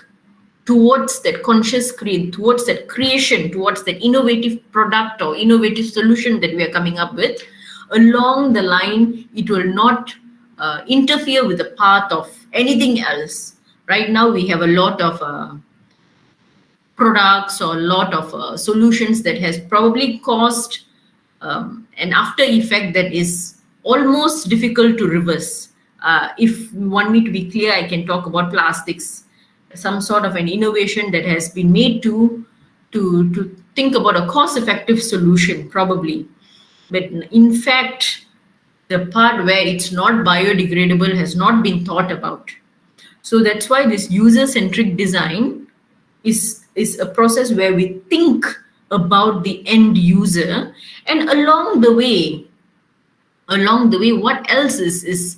Speaker 5: towards that conscious towards that creation, towards that innovative product or innovative solution that we are coming up with, along the line, it will not interfere with the path of anything else. Right now, we have a lot of products or a lot of solutions that has probably caused an after effect that is almost difficult to reverse. If you want me to be clear, I can talk about plastics, some sort of an innovation that has been made to think about a cost-effective solution, probably. But in fact, the part where it's not biodegradable has not been thought about. So that's why this user-centric design is a process where we think about the end user, and along the way, what else is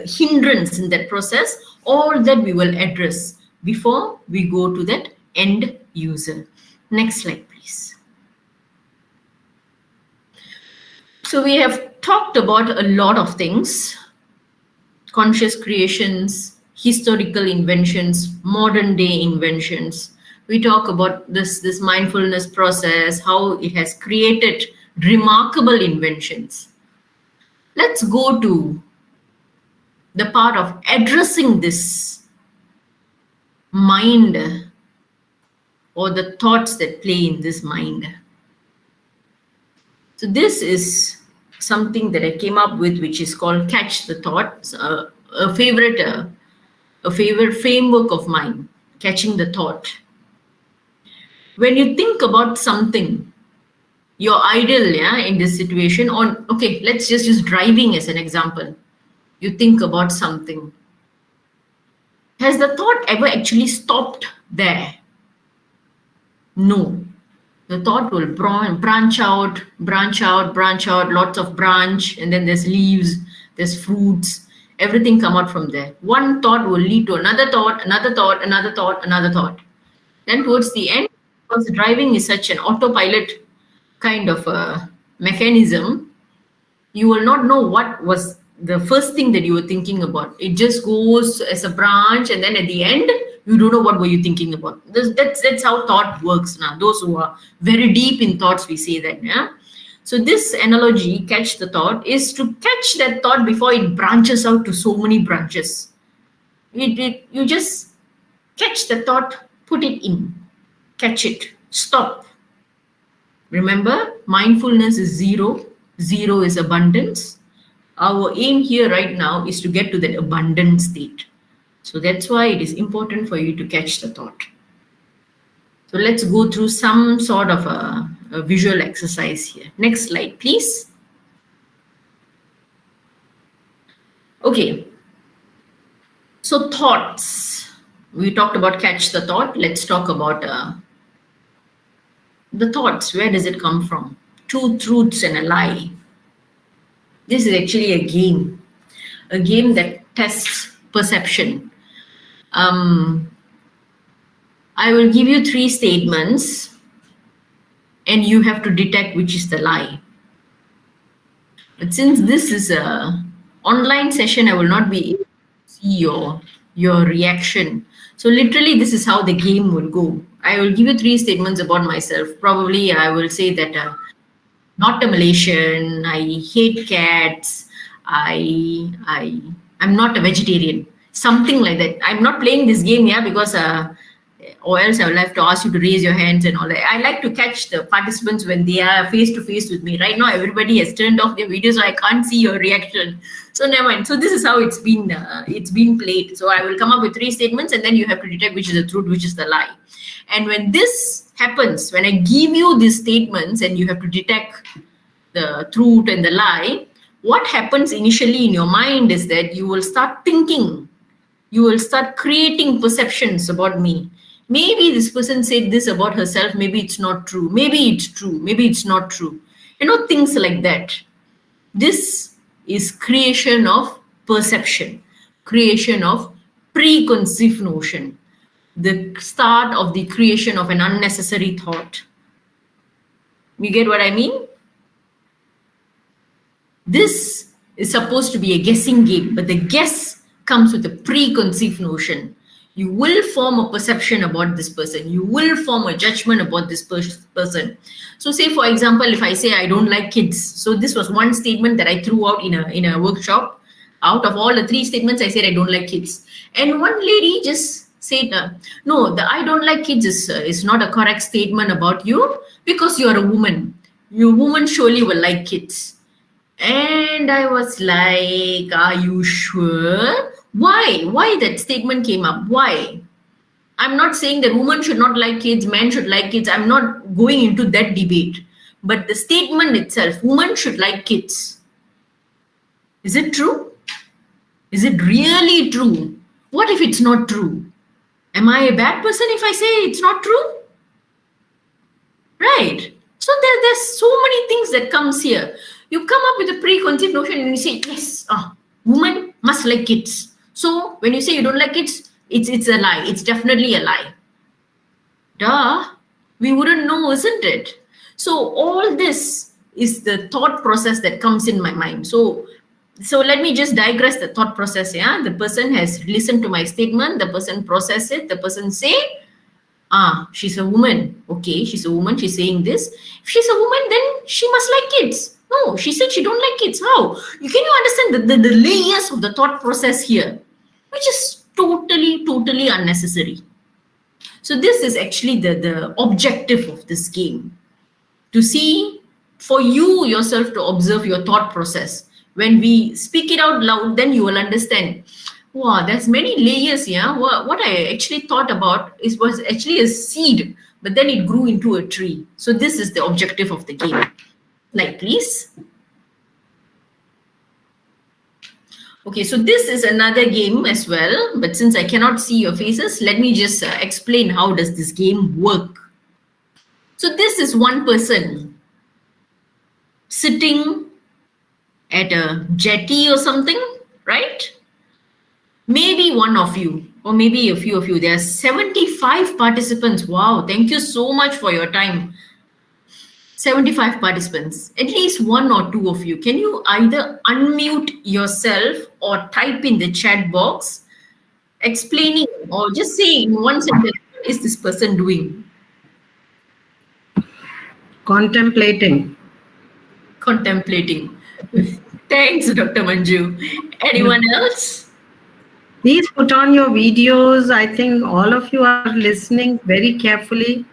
Speaker 5: hindrance in that process, all that we will address before we go to that end user. Next slide, please. So we have talked about a lot of things: conscious creations, historical inventions, modern day inventions. We talk about this mindfulness process, how it has created remarkable inventions. Let's go to the part of addressing this mind or the thoughts that play in this mind. So this is something that I came up with, which is called Catch the Thought, a favorite framework of mine, catching the thought. When you think about something, your ideal, in this situation, okay, let's just use driving as an example. You think about something. Has the thought ever actually stopped there? No. The thought will branch out, lots of branch, and then there's leaves, there's fruits, everything come out from there. One thought will lead to another thought, another thought, another thought, another thought. Then towards the end, because driving is such an autopilot kind of a mechanism, you will not know what was the first thing that you were thinking about. It just goes as a branch, and then at the end, you don't know what were you thinking about. That's how thought works now. Those who are very deep in thoughts, we say that. Yeah. So this analogy, catch the thought, is to catch that thought before it branches out to so many branches. You just catch the thought, put it in, catch it, stop. Remember, mindfulness is zero. Zero is abundance. Our aim here right now is to get to that abundant state. So that's why it is important for you to catch the thought. So let's go through some sort of a visual exercise here. Next slide, please. Okay. So thoughts. We talked about catch the thought. Let's talk about the thoughts. Where does it come from? Two truths and a lie. This is actually a game that tests perception. I will give you 3 statements and you have to detect which is the lie. But since this is a online session, I will not be able to see your reaction. So literally, this is how the game will go. I will give you 3 statements about myself. Probably I will say that not a Malaysian, I hate cats, I'm not a vegetarian, something like that. I'm not playing this game here because or else I will have to ask you to raise your hands and all that. I like to catch the participants when they are face to face with me. Right now, everybody has turned off their videos, so I can't see your reaction. So never mind. So this is how it's been played. So I will come up with 3 statements, and then you have to detect which is the truth, which is the lie. And when this happens, when I give you these statements and you have to detect the truth and the lie, what happens initially in your mind is that you will start thinking, you will start creating perceptions about me. Maybe this person said this about herself, maybe it's not true, maybe it's true, maybe it's not true. Things like that. This is creation of perception, creation of preconceived notion, the start of the creation of an unnecessary thought. You get what I mean? This is supposed to be a guessing game, but the guess comes with a preconceived notion. You will form a perception about this person. You will form a judgment about this person. So say, for example, if I say I don't like kids. So this was one statement that I threw out in a workshop. Out of all the 3 statements, I said I don't like kids. And one lady just said, no, the I don't like kids is not a correct statement about you because you're a woman. You woman surely will like kids. And I was like, are you sure? Why? Why that statement came up? Why? I'm not saying that women should not like kids, men should like kids. I'm not going into that debate. But the statement itself, women should like kids. Is it true? Is it really true? What if it's not true? Am I a bad person if I say it's not true? Right. So there's so many things that comes here. You come up with a preconceived notion and you say, yes, women must like kids. So when you say you don't like kids, it's a lie. It's definitely a lie. Duh. We wouldn't know, isn't it? So all this is the thought process that comes in my mind. So let me just digress the thought process. Yeah, the person has listened to my statement. The person process it. The person say, she's a woman. Okay, she's a woman. She's saying this. If she's a woman, then she must like kids. No, she said she don't like kids. How? Can you understand the layers of the thought process here, which is totally unnecessary. So this is actually the objective of this game, to see for you yourself to observe your thought process. When we speak it out loud, then you will understand, wow, there's many layers here. What I actually thought about was actually a seed, but then it grew into a tree. So this is the objective of the game. Like, please. Okay, so this is another game as well, but since I cannot see your faces, let me just explain how does this game work. So this is one person sitting at a jetty or something, right? Maybe one of you, or maybe a few of you. There are 75 participants. Wow, thank you so much for your time. 75 participants. At least one or two of you. Can you either unmute yourself or type in the chat box explaining or just saying in one sentence, what is this person doing?
Speaker 2: Contemplating.
Speaker 5: Contemplating. Thanks, Dr. Manju. Anyone else?
Speaker 2: Please put on your videos. I think all of you are listening very carefully.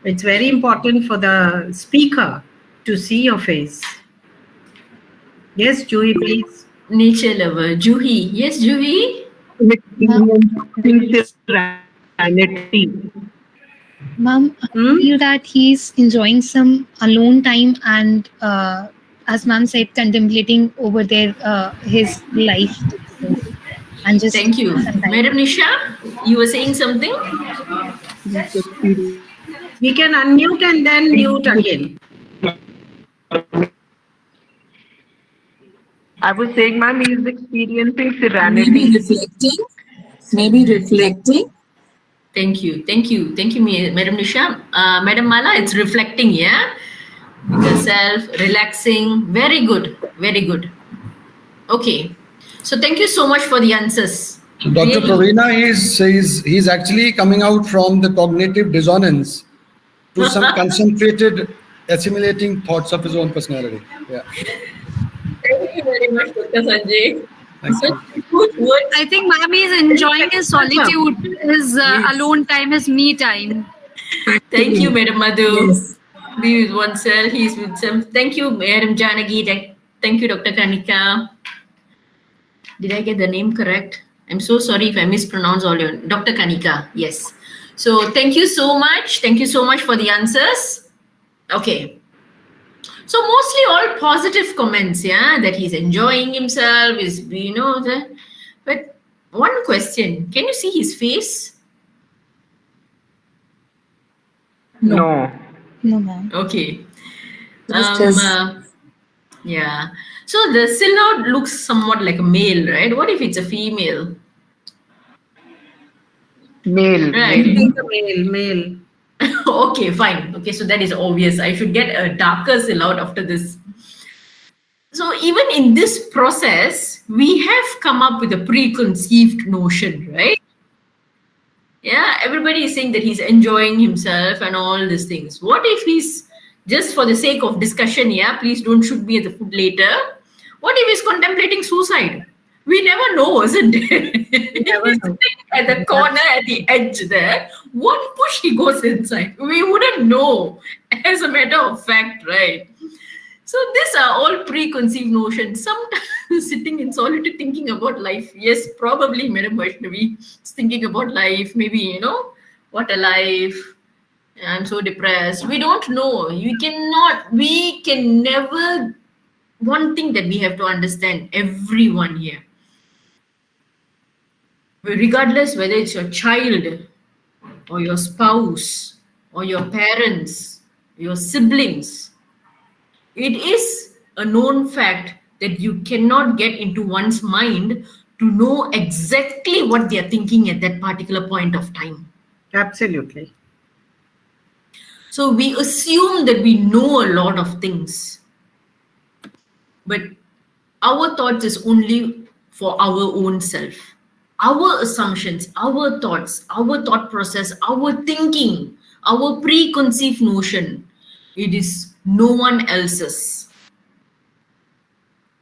Speaker 2: It's very important for the speaker to see your face. Yes, Juhi, please.
Speaker 5: Nature lover. Juhi. Yes, Juhi?
Speaker 3: Ma'am, I feel that he's enjoying some alone time and, as ma'am said, contemplating over his life. And just
Speaker 5: thank you. Madam Nisha, you were saying something?
Speaker 2: We can unmute and then mute again.
Speaker 8: I was saying, ma'am, he is experiencing serenity. Maybe reflecting.
Speaker 5: Thank you, Madam Nisha. Madam Mala, it's reflecting, yeah? Yourself, relaxing. Very good. Okay. So thank you so much for the answers.
Speaker 9: Dr. Praveena he's actually coming out from the cognitive dissonance to some concentrated, assimilating thoughts of his own personality. Yeah.
Speaker 5: Thank you very much, Dr. Sanjay.
Speaker 6: I think ma'am is enjoying his solitude, his alone time, his me time.
Speaker 5: Thank you, Madam Madhu. Yes. Be with oneself, he's with some. Thank you, Madam Janagi. Thank you, Dr. Kanika. Did I get the name correct? I'm so sorry if I mispronounce all your Dr. Kanika. Yes. So thank you so much. Thank you so much for the answers. Okay. So mostly all positive comments, yeah, that he's enjoying himself, but one question, can you see his face?
Speaker 8: No.
Speaker 3: No, ma'am.
Speaker 5: Okay. Yeah. So the silhouette looks somewhat like a male, right? What if it's a female?
Speaker 8: Male.
Speaker 5: Right.
Speaker 2: Male.
Speaker 5: Okay, fine. Okay, so that is obvious. I should get a darker silhouette after this. So even in this process, we have come up with a preconceived notion, right? Yeah, everybody is saying that he's enjoying himself and all these things. What if he's, just for the sake of discussion, yeah, please don't shoot me at the foot later. What if he's contemplating suicide? We never know, isn't it?
Speaker 2: never
Speaker 5: He's
Speaker 2: know.
Speaker 5: sitting at the corner, at the edge there. One push, he goes inside. We wouldn't know, as a matter of fact, right? So these are all preconceived notions. Sometimes sitting in solitude thinking about life. Yes, probably Madam Vaishnavi is thinking about life. Maybe, what a life. I'm so depressed. We don't know. We can never. One thing that we have to understand, everyone here, regardless whether it's your child or your spouse or your parents, your siblings, it is a known fact that you cannot get into one's mind to know exactly what they are thinking at that particular point of time.
Speaker 2: Absolutely.
Speaker 5: So we assume that we know a lot of things, but our thoughts is only for our own self. Our assumptions, our thoughts, our thought process, our thinking, our preconceived notion, it is no one else's,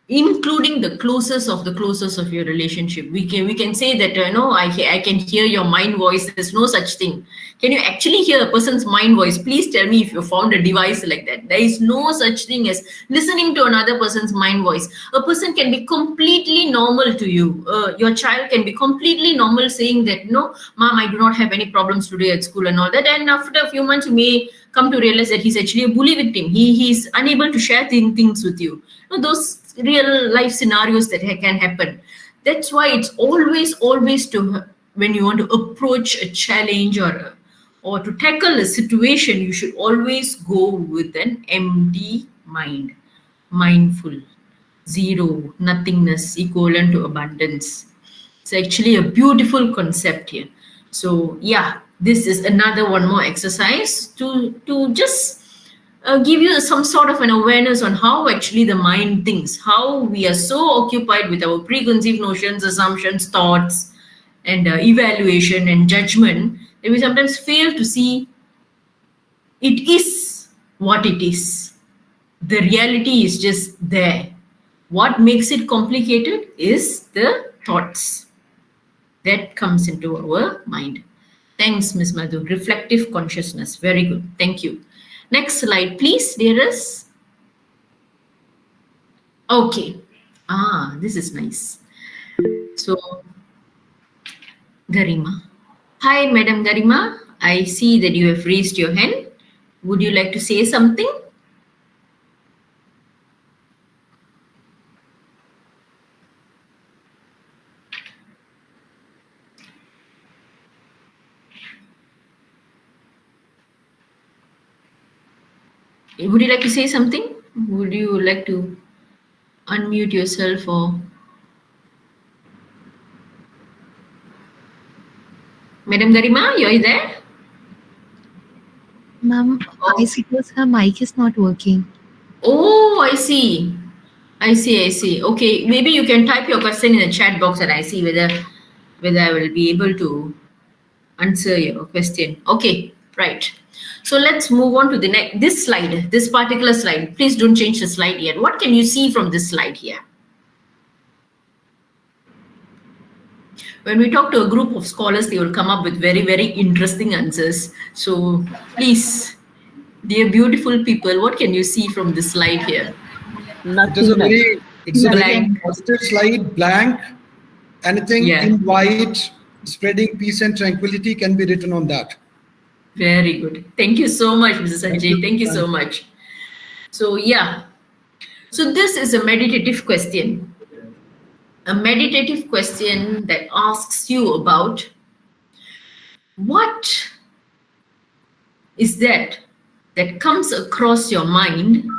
Speaker 5: including the closest of your relationship. We can say that I can hear your mind voice. There's no such thing. Can you actually hear a person's mind voice? Please tell me if you found a device like that. There is no such thing as listening to another person's mind voice. A person can be completely normal to you. Your child can be completely normal, saying that, no, mom, I do not have any problems today at school and all that, and after a few months you may come to realize that he's actually a bully victim. He's unable to share things with you. Those real life scenarios that can happen. That's why it's always to, when you want to approach a challenge or to tackle a situation, you should always go with an empty mind, mindful, zero, nothingness, equivalent to abundance. It's actually a beautiful concept here. So yeah, this is another one more exercise to just give you some sort of an awareness on how actually the mind thinks, how we are so occupied with our preconceived notions, assumptions, thoughts, and evaluation and judgment that we sometimes fail to see it is what it is. The reality is just there. What makes it complicated is the thoughts that comes into our mind. Thanks, Ms. Madhu. Reflective consciousness. Very good. Thank you. Next slide, please, dearest. Okay. This is nice. So, Garima. Hi, Madam Garima. I see that you have raised your hand. Would you like to say something? Would you like to say something? Would you like to unmute yourself or... Madam Garima, you're there?
Speaker 3: Ma'am, I suppose her mic is not working.
Speaker 5: Oh, I see. Okay, maybe you can type your question in the chat box and I see whether I will be able to answer your question. Okay, right. So let's move on to the next, this particular slide. Please don't change the slide yet. What can you see from this slide here? When we talk to a group of scholars, they will come up with very, very interesting answers. So please, dear beautiful people, what can you see from this slide here?
Speaker 9: It's a very positive slide, blank. Anything in white, spreading peace and tranquility can be written on that.
Speaker 5: Very good. Thank you so much, Mrs. Sanjay. Thank you so much. So yeah. So this is a meditative question. A meditative question that asks you about what is that comes across your mind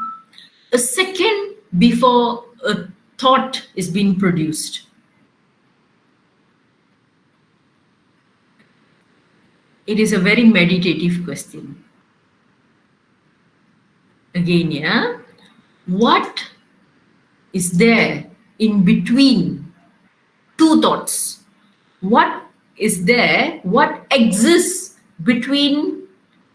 Speaker 5: a second before a thought is being produced. It is a very meditative question. Again, yeah. What is there in between two thoughts? What is there? What exists between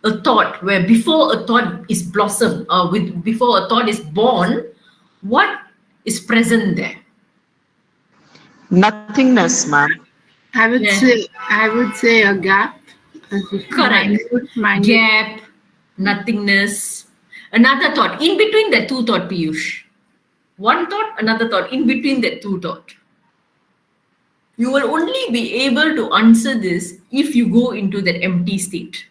Speaker 5: a thought, where before a thought is blossomed, or before a thought is born, what is present there?
Speaker 8: Nothingness, ma'am.
Speaker 10: I would say a gap.
Speaker 5: Correct.
Speaker 10: Minute.
Speaker 5: Gap, nothingness. Another thought. In between the two thought, Piyush. One thought, another thought. In between the two thought. You will only be able to answer this if you go into that empty state.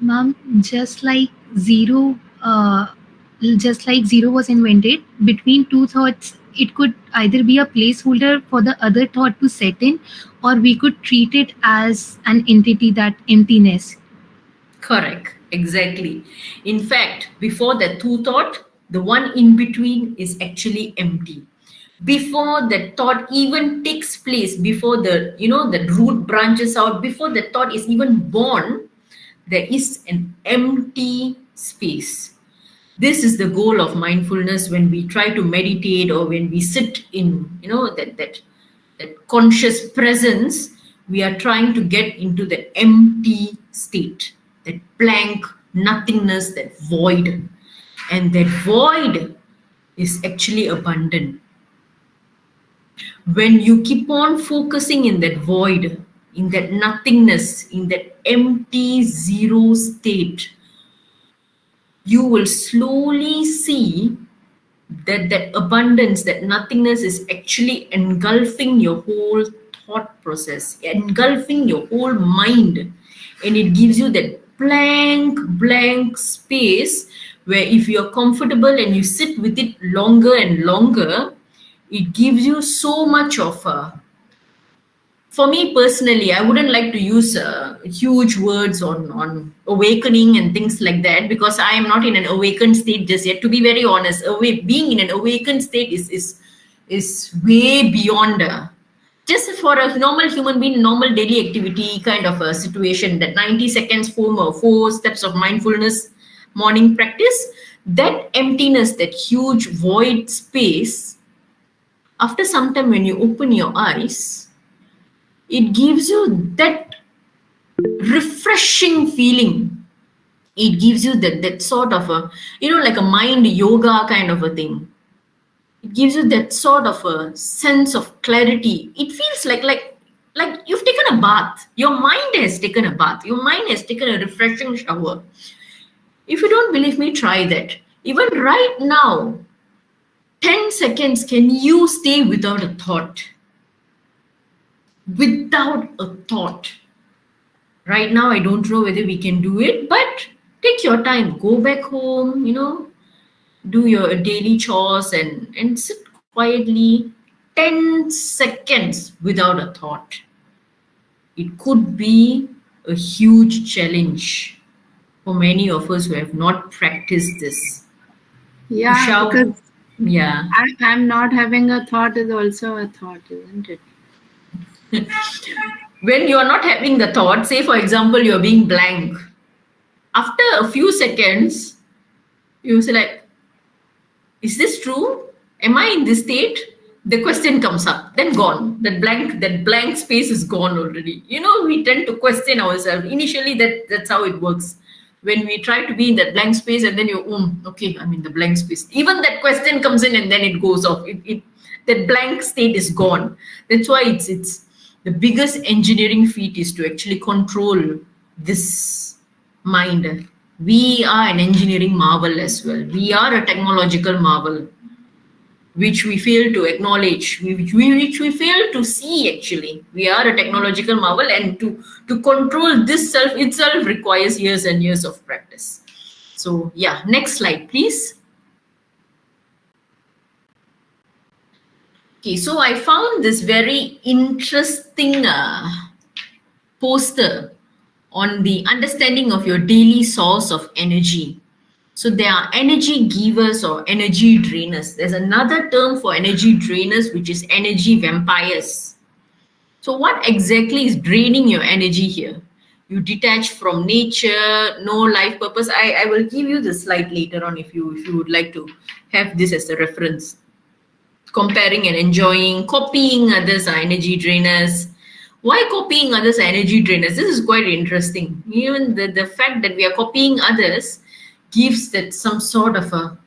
Speaker 3: Ma'am, just like zero was invented, between two thoughts, it could either be a placeholder for the other thought to set in, or we could treat it as an entity, that emptiness.
Speaker 5: Correct. Exactly. In fact, before the two thought, the one in between is actually empty. Before the thought even takes place, before the root branches out, before the thought is even born, there is an empty space. This is the goal of mindfulness when we try to meditate or when we sit in that conscious presence. We are trying to get into the empty state, that blank nothingness, that void. And that void is actually abundant. When you keep on focusing in that void, in that nothingness, in that empty zero state, you will slowly see that that abundance, that nothingness is actually engulfing your whole thought process, engulfing your whole mind. And it gives you that blank space where if you're comfortable and you sit with it longer and longer, it gives you so much of for me personally, I wouldn't like to use huge words on awakening and things like that, because I am not in an awakened state just yet. To be very honest, being in an awakened state is way beyond just for a normal human being, normal daily activity kind of a situation. That 90 seconds four steps of mindfulness morning practice, that emptiness, that huge void space, after some time when you open your eyes, it gives you that refreshing feeling. It gives you that sort of a, like a mind yoga kind of a thing. It gives you that sort of a sense of clarity. It feels like you've taken a bath. Your mind has taken a bath. Your mind has taken a refreshing shower. If you don't believe me, try that. Even right now, 10 seconds, can you stay without a thought? Without a thought. Right now, I don't know whether we can do it, but take your time. Go back home, do your daily chores and sit quietly. 10 seconds without a thought. It could be a huge challenge for many of us who have not practiced this.
Speaker 10: Yeah, because
Speaker 5: yeah,
Speaker 10: I'm not having a thought is also a thought, isn't it?
Speaker 5: When you are not having the thought, say for example, you're being blank. After a few seconds, you say like, is this true? Am I in this state? The question comes up, then gone. That blank space is gone already. We tend to question ourselves. Initially, that's how it works. When we try to be in that blank space and then okay, I'm in the blank space. Even that question comes in and then it goes off. That blank state is gone. That's why it's the biggest engineering feat is to actually control this mind. We are an engineering marvel as well. We are a technological marvel, which we fail to acknowledge, which we fail to see actually. We are a technological marvel, and to control this self itself requires years and years of practice. So yeah, next slide, please. Okay, so I found this very interesting poster on the understanding of your daily source of energy. So there are energy givers or energy drainers. There's another term for energy drainers, which is energy vampires. So what exactly is draining your energy here? You detach from nature, no life purpose. I will give you the slide later on if you would like to have this as a reference. Comparing and enjoying, copying others are energy drainers. Why copying others are energy drainers? This is quite interesting. Even the fact that we are copying others gives that some sort of a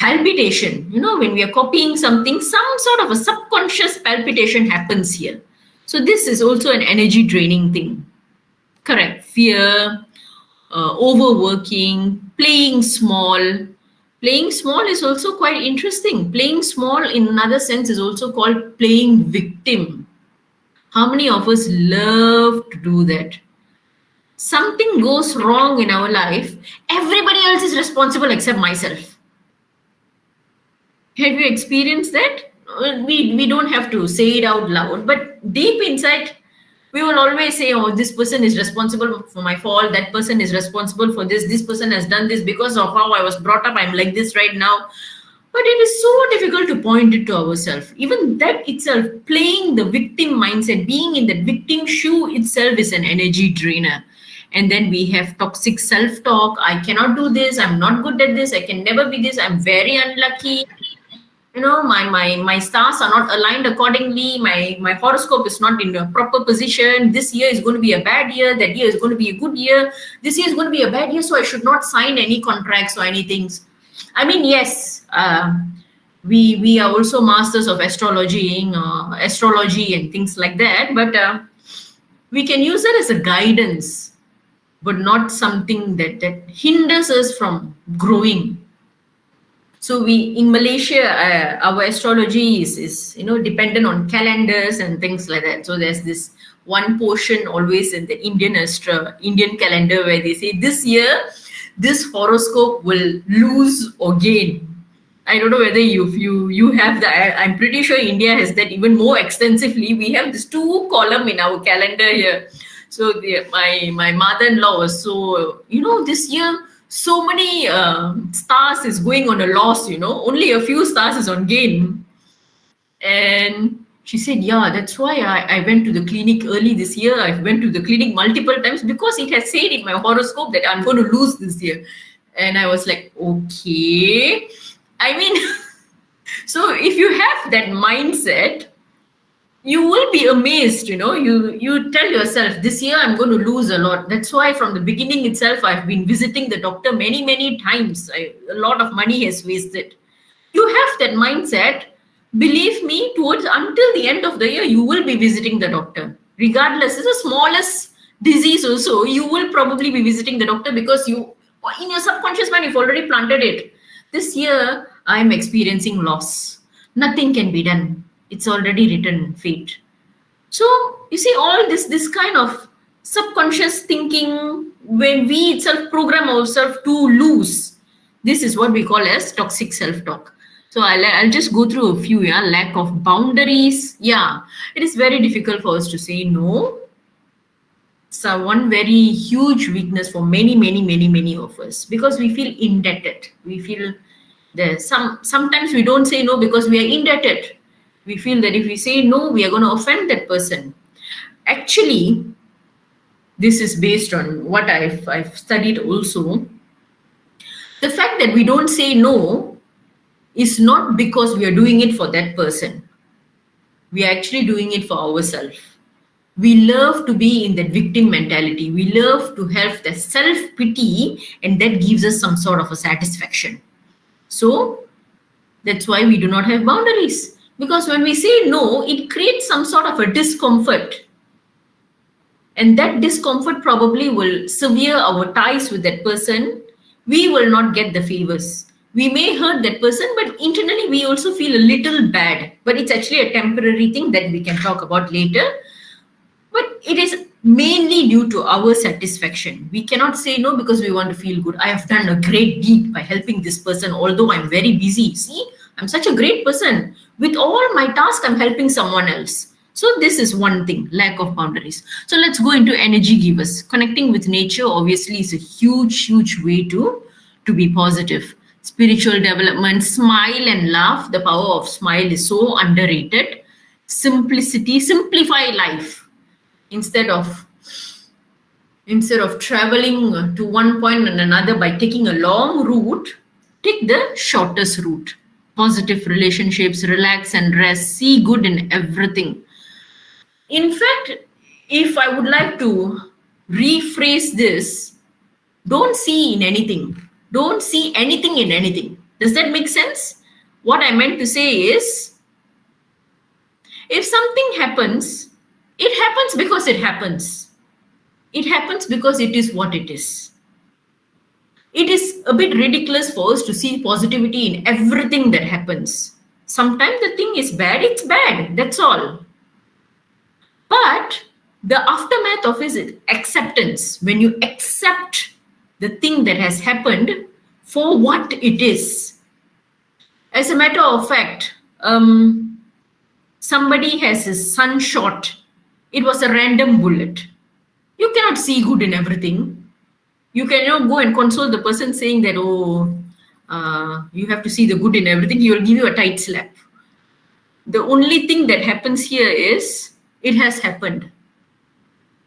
Speaker 5: palpitation. When we are copying something, some sort of a subconscious palpitation happens here. So this is also an energy draining thing. Correct. Fear, overworking, playing small. Playing small is also quite interesting. Playing small in another sense is also called playing victim. How many of us love to do that? Something goes wrong in our life, everybody else is responsible except myself. Have you experienced that? We don't have to say it out loud, but deep inside, we will always say, oh, this person is responsible for my fall, that person is responsible for this person has done this because of how I was brought up, I'm like this right now. But it is so difficult to point it to ourselves. Even that itself, playing the victim mindset, being in the victim shoe itself is an energy drainer. And then we have toxic self-talk. I cannot do this. I'm not good at this. I can never be this. I'm very unlucky. My stars are not aligned accordingly. My horoscope is not in a proper position. This year is going to be a bad year. That year is going to be a good year. This year is going to be a bad year, so I should not sign any contracts or anything. I mean, yes, we are also masters of astrology and things like that. But we can use it as a guidance, but not something that hinders us from growing. So in Malaysia, our astrology is dependent on calendars and things like that. So there's this one portion always in the Indian calendar where they say this year, this horoscope will lose or gain. I don't know whether you have that. I'm pretty sure India has that even more extensively. We have this 2 column in our calendar here. So my mother-in-law was so, this year, so many stars is going on a loss, only a few stars is on gain. And she said, yeah, that's why I went to the clinic early this year. I went to the clinic multiple times because it has said in my horoscope that I'm going to lose this year. And I was like, okay. I mean, so if you have that mindset, you will be amazed, you tell yourself, this year I'm going to lose a lot. That's why from the beginning itself, I've been visiting the doctor many, many times. A lot of money has wasted. You have that mindset. Believe me, until the end of the year, you will be visiting the doctor. Regardless, it's the smallest disease also, you will probably be visiting the doctor because in your subconscious mind, you've already planted it. This year, I'm experiencing loss. Nothing can be done. It's already written, fate. So you see all this kind of subconscious thinking, when we itself program ourselves to lose, this is what we call as toxic self-talk. So I'll just go through a few. Lack of boundaries. Yeah, it is very difficult for us to say no. So one very huge weakness for many of us, because we feel indebted. We feel sometimes we don't say no because we are indebted. We feel that if we say no, we are going to offend that person. Actually, this is based on what I've studied also. The fact that we don't say no is not because we are doing it for that person. We are actually doing it for ourselves. We love to be in that victim mentality. We love to have the self-pity, and that gives us some sort of a satisfaction. So that's why we do not have boundaries. Because when we say no, it creates some sort of a discomfort. And that discomfort probably will sever our ties with that person. We will not get the favors. We may hurt that person, but internally we also feel a little bad. But it's actually a temporary thing that we can talk about later. But it is mainly due to our satisfaction. We cannot say no because we want to feel good. I have done a great deed by helping this person, although I'm very busy. See, I'm such a great person. With all my tasks, I'm helping someone else. So this is one thing, lack of boundaries. So let's go into energy givers. Connecting with nature obviously is a huge way to be positive. Spiritual development, smile and laugh. The power of smile is so underrated. Simplicity, simplify life. Instead of traveling to one point and another by taking a long route, take the shortest route. Positive relationships, relax and rest, see good in everything. In fact, if I would like to rephrase this, don't see in anything. Don't see anything in anything. Does that make sense? What I meant to say is, if something happens, it happens because it happens. It happens because it is what it is. It is a bit ridiculous for us to see positivity in everything that happens. Sometimes the thing is bad, it's bad, that's all. But the aftermath of it is acceptance. When you accept the thing that has happened for what it is. As a matter of fact, somebody has his son shot. It was a random bullet. You cannot see good in everything. You cannot go and console the person saying that, you have to see the good in everything. He will give you a tight slap. The only thing that happens here is it has happened.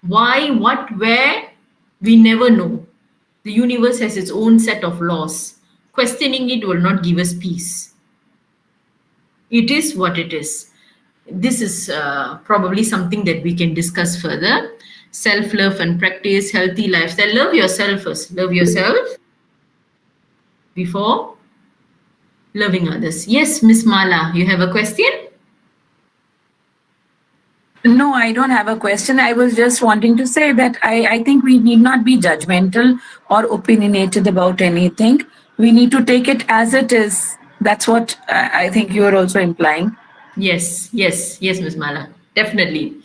Speaker 5: Why, what, where, we never know. The universe has its own set of laws. Questioning it will not give us peace. It is what it is. This is probably something that we can discuss further. Self-love and practice, healthy lifestyle. Love yourself first. Love yourself before loving others. Yes, Miss Mala, you have a question?
Speaker 8: No, I don't have a question. I was just wanting to say that I think we need not be judgmental or opinionated about anything. We need to take it as it is. That's what I think you're also implying.
Speaker 5: Yes, Miss Mala. Definitely.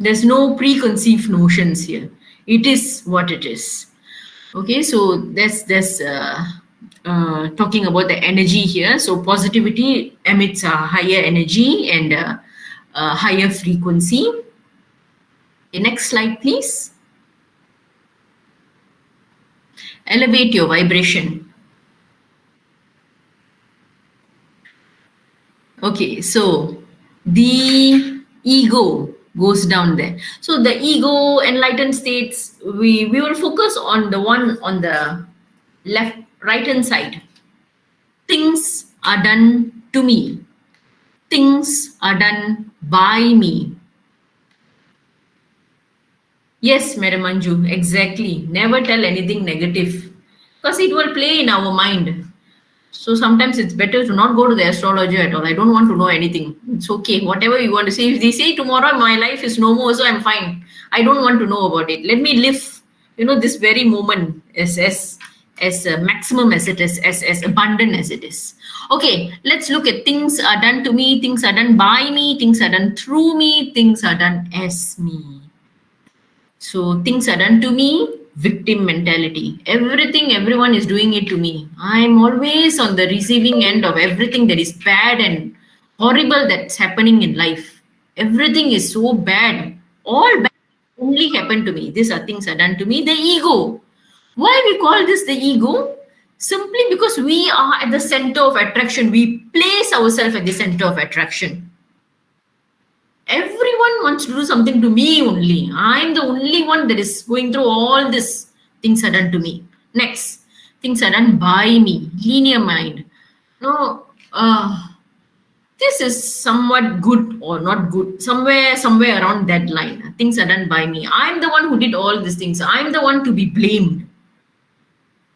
Speaker 5: There's no preconceived notions here. It is what it is. Okay, so that's talking about the energy here. So positivity emits a higher energy and a higher frequency. The next slide, please. Elevate your vibration. Okay, so the ego goes down there. So the ego, enlightened states, we will focus on the one on the right hand side. Things are done to me. Things are done by me. Yes, Madam Anju, exactly. Never tell anything negative because it will play in our mind. So sometimes it's better to not go to the astrologer at all. I don't want to know anything. It's okay. Whatever you want to say. If they say tomorrow my life is no more, so I'm fine. I don't want to know about it. Let me live, this very moment as maximum as it is, as abundant as it is. Okay, let's look at things are done to me, things are done by me, things are done through me, things are done as me. So things are done to me, victim mentality. Everything, everyone is doing it to me. I'm always on the receiving end of everything that is bad and horrible that's happening in life. Everything is so bad. All bad only happen to me. These are things are done to me. The ego. Why we call this the ego? Simply because we are at the center of attraction. We place ourselves at the center of attraction. Everyone wants to do something to me only. I'm the only one that is going through all this. Things are done to me. Next, things are done by me. Linear mind. No, this is somewhat good or not good. Somewhere around that line. Things are done by me. I'm the one who did all these things. I'm the one to be blamed.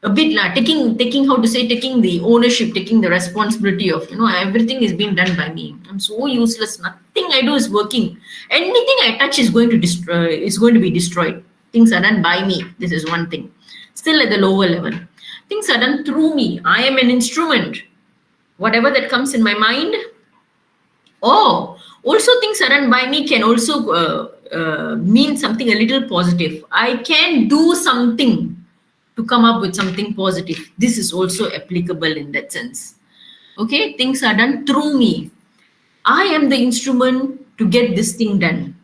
Speaker 5: A bit taking the ownership, taking the responsibility of everything is being done by me. I'm so useless. Nothing I do is working. Anything I touch is going to be destroyed. Things are done by me. This is one thing. Still at the lower level. Things are done through me. I am an instrument. Whatever that comes in my mind. Oh, also things are done by me can also mean something a little positive. I can do something to come up with something positive. This is also applicable in that sense. Okay, things are done through me. I am the instrument to get this thing done.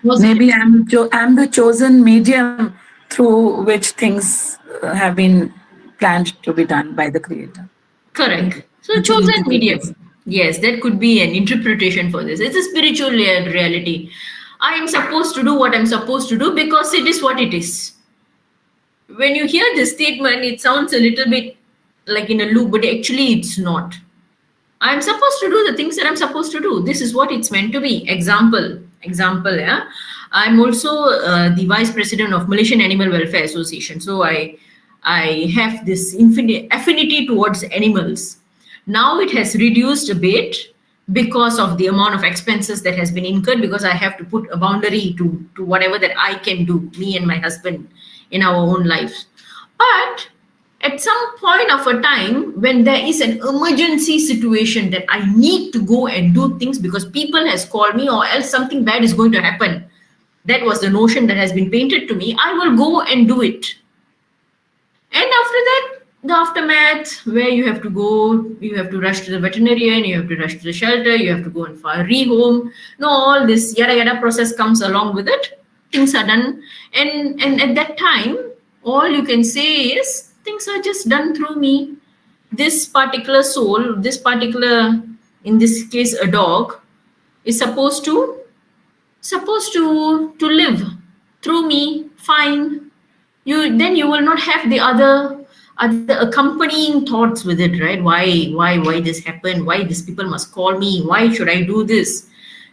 Speaker 8: Maybe I'm the chosen medium through which things have been planned to be done by the Creator.
Speaker 5: Correct. So chosen medium. Yes, that could be an interpretation for this. It's a spiritual reality. I am supposed to do what I'm supposed to do because it is what it is. When you hear this statement, it sounds a little bit like in a loop, but actually it's not. I'm supposed to do the things that I'm supposed to do. This is what it's meant to be. Example, yeah. I'm also the vice president of Malaysian Animal Welfare Association. So I I have this infinite affinity towards animals. Now it has reduced a bit because of the amount of expenses that has been incurred, because I have to put a boundary to whatever that I can do, me and my husband, in our own lives. But at some point of a time, when there is an emergency situation that I need to go and do things because people has called me or else something bad is going to happen, that was the notion that has been painted to me, I will go and do it. And after that, the aftermath, where you have to go, you have to rush to the veterinarian, you have to rush to the shelter, you have to go and for a rehome. No, all this yada yada process comes along with it. Things are done. And at that time, all you can say is things are just done through me. This particular soul, this particular, in this case, a dog, is supposed to live through me. Fine. Then you will not have the other accompanying thoughts with it, right? Why this happened? Why these people must call me? Why should I do this?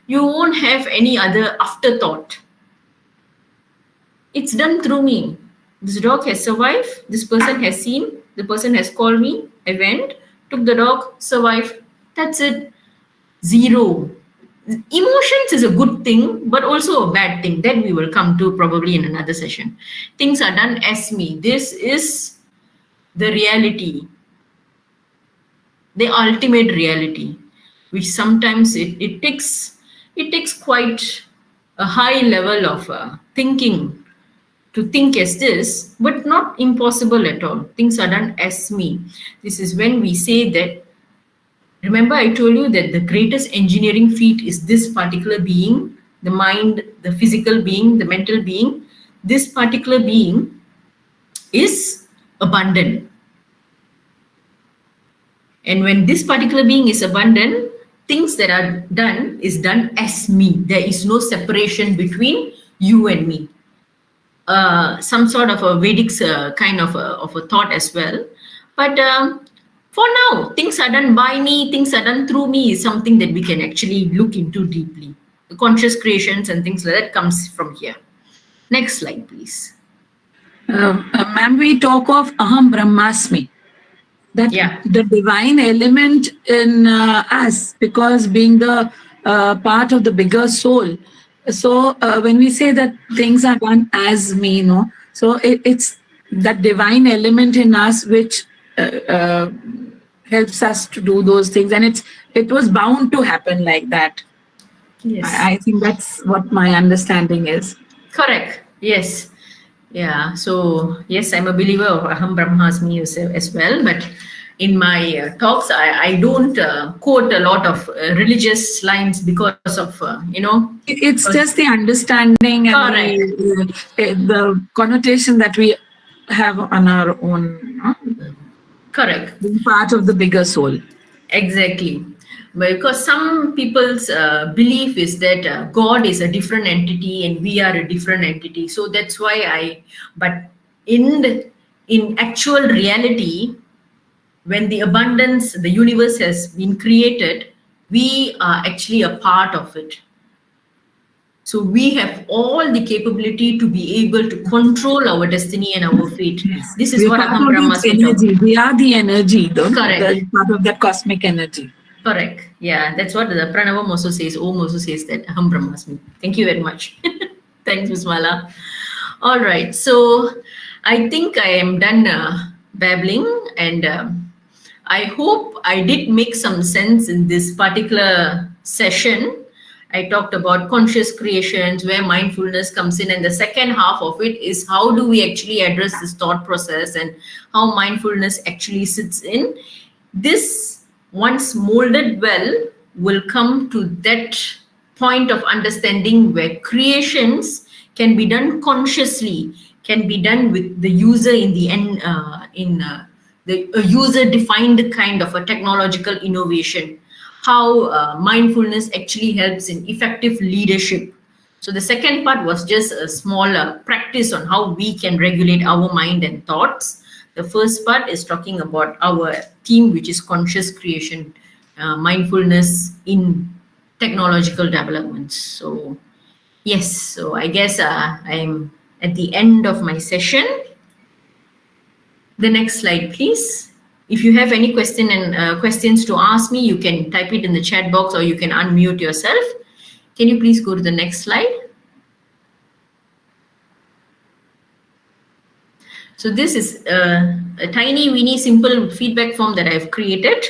Speaker 5: You won't have any other afterthought. It's done through me. This dog has survived. This person has seen. The person has called me. I went, took the dog, survived. That's it. Zero. Emotions is a good thing, but also a bad thing. That we will come to probably in another session. Things are done as me. This is the reality, the ultimate reality, which sometimes it takes quite a high level of thinking to think as this, but not impossible at all. Things are done as me. This is when we say that, remember I told you that the greatest engineering feat is this particular being, the mind, the physical being, the mental being. This particular being is abundant. And when this particular being is abundant, things that are done is done as me. There is no separation between you and me. Some sort of a Vedic kind of a thought as well. But for now, things are done by me, things are done through me is something that we can actually look into deeply. The conscious creations and things like that comes from here. Next slide, please.
Speaker 8: Ma'am, we talk of Aham Brahmasmi. That the divine element in us, because being the part of the bigger soul. So when we say that things are done as me, so it's that divine element in us which helps us to do those things, and it was bound to happen like that.
Speaker 5: Yes,
Speaker 8: I think that's what my understanding is.
Speaker 5: Correct. Yes. Yeah. So yes, I'm a believer of Aham Brahmasmi as well, but in my talks, I don't quote a lot of religious lines because of,
Speaker 8: It's just the understanding and the connotation that we have on our own.
Speaker 5: Correct.
Speaker 8: Being part of the bigger soul.
Speaker 5: Exactly. Because some people's belief is that God is a different entity and we are a different entity. So that's why but in actual reality, when the abundance, the universe has been created, we are actually a part of it. So we have all the capability to be able to control our destiny and our fate.
Speaker 8: Yes.
Speaker 5: This is what Aham Brahmasmi
Speaker 8: energy. We are the energy, though.
Speaker 5: Correct.
Speaker 8: Part of that cosmic energy.
Speaker 5: Correct. Yeah, that's what the Pranavam also says. Om also says that Aham Brahmasmi. Thank you very much. Thanks, Ms. Mala. All right. So I think I am done babbling, and I hope I did make some sense in this particular session. I talked about conscious creations, where mindfulness comes in, and the second half of it is how do we actually address this thought process and how mindfulness actually sits in. This, once molded well, will come to that point of understanding where creations can be done consciously, can be done with the user in the end, a user-defined kind of a technological innovation. How mindfulness actually helps in effective leadership. So the second part was just a small practice on how we can regulate our mind and thoughts. The first part is talking about our theme, which is conscious creation, mindfulness in technological developments. So yes, so I guess I'm at the end of my session. The next slide, please. If you have any questions to ask me, you can type it in the chat box or you can unmute yourself. Can you please go to the next slide? So this is a tiny, weeny, simple feedback form that I've created.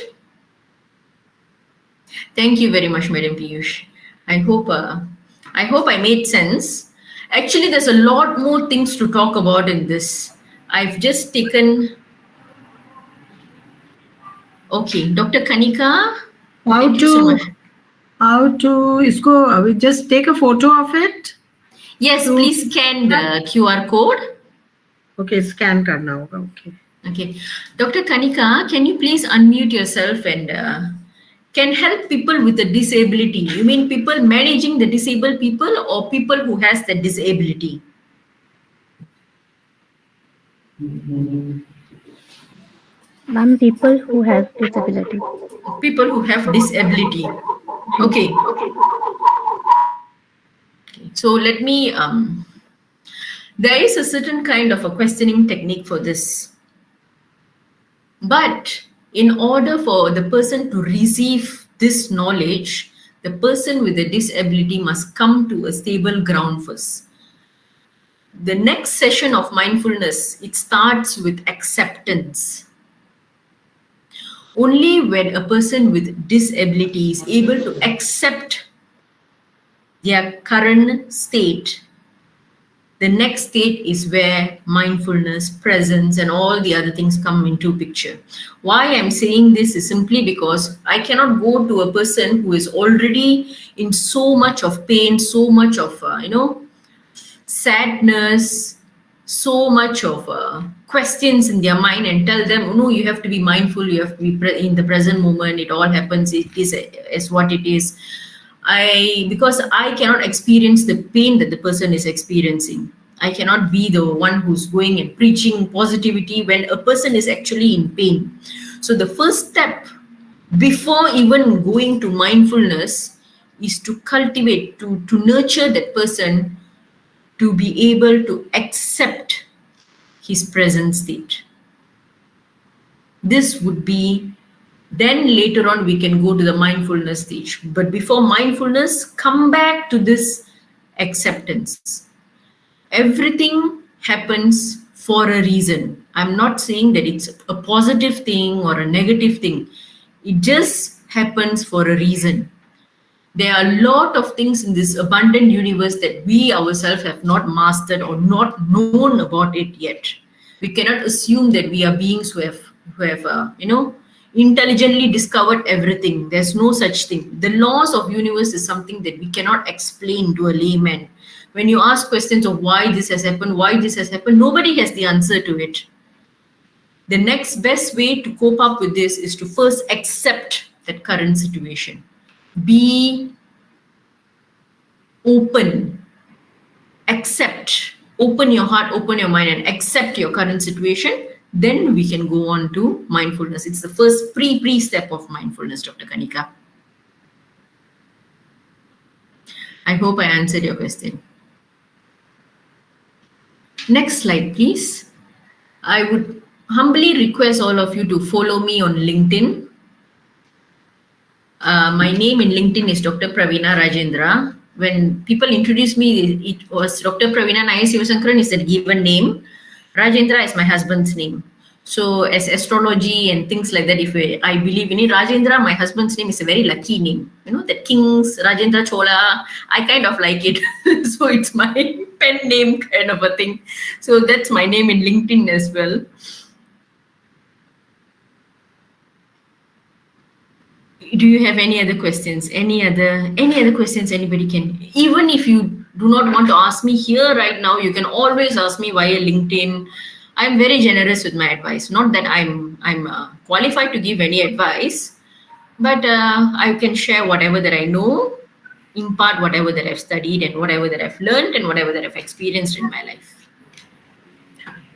Speaker 5: Thank you very much, Madam Piyush. I hope I made sense. Actually, there's a lot more things to talk about in this. I've just taken. Okay, Dr. Kanika.
Speaker 2: How to we just take a photo of it?
Speaker 5: Yes, please scan the QR code.
Speaker 2: Okay, scan karna hoga. Okay.
Speaker 5: Okay. Dr. Kanika, can you please unmute yourself and can help people with a disability? You mean people managing the disabled people or people who has the disability?
Speaker 7: Ma'am, people who have disability.
Speaker 5: People who have disability. Okay. So let me, there is a certain kind of a questioning technique for this. But in order for the person to receive this knowledge, the person with a disability must come to a stable ground first. The next session of mindfulness, it starts with acceptance. Only when a person with disability is able to accept their current state, the next state is where mindfulness, presence, and all the other things come into picture. Why I'm saying this is simply because I cannot go to a person who is already in so much of pain, so much of, sadness, so much of questions in their mind and tell them, no, you have to be mindful, you have to be in the present moment, it all happens, it is what it is. Because I cannot experience the pain that the person is experiencing. I cannot be the one who's going and preaching positivity when a person is actually in pain. So the first step before even going to mindfulness is to cultivate, to nurture that person to be able to accept his present state. This would be, then later on we can go to the mindfulness stage. But before mindfulness, come back to this acceptance. Everything happens for a reason. I'm not saying that it's a positive thing or a negative thing. It just happens for a reason. There are a lot of things in this abundant universe that we ourselves have not mastered or not known about it yet. We cannot assume that we are beings who have intelligently discovered everything. There's no such thing. The laws of universe is something that we cannot explain to a layman. When you ask questions of why this has happened, nobody has the answer to it. The next best way to cope up with this is to first accept that current situation. Be open, accept, open your heart, open your mind and accept your current situation. Then we can go on to mindfulness. It's the first pre-step of mindfulness, Dr. Kanika. I hope I answered your question. Next slide, please. I would humbly request all of you to follow me on LinkedIn. My name in LinkedIn is Dr. Praveena Rajendra. When people introduced me, it was Dr. Praveena Nayasivasankaran is the given name. Rajendra is my husband's name. So as astrology and things like that, if I believe in it, Rajendra, my husband's name, is a very lucky name. You know, that Kings, Rajendra Chola, I kind of like it. So it's my pen name kind of a thing. So that's my name in LinkedIn as well. Do you have any other questions? Any other questions anybody can? Even if you do not want to ask me here right now, you can always ask me via LinkedIn. I'm very generous with my advice. Not that I'm qualified to give any advice, but I can share whatever that I know, impart whatever that I've studied and whatever that I've learned and whatever that I've experienced in my life.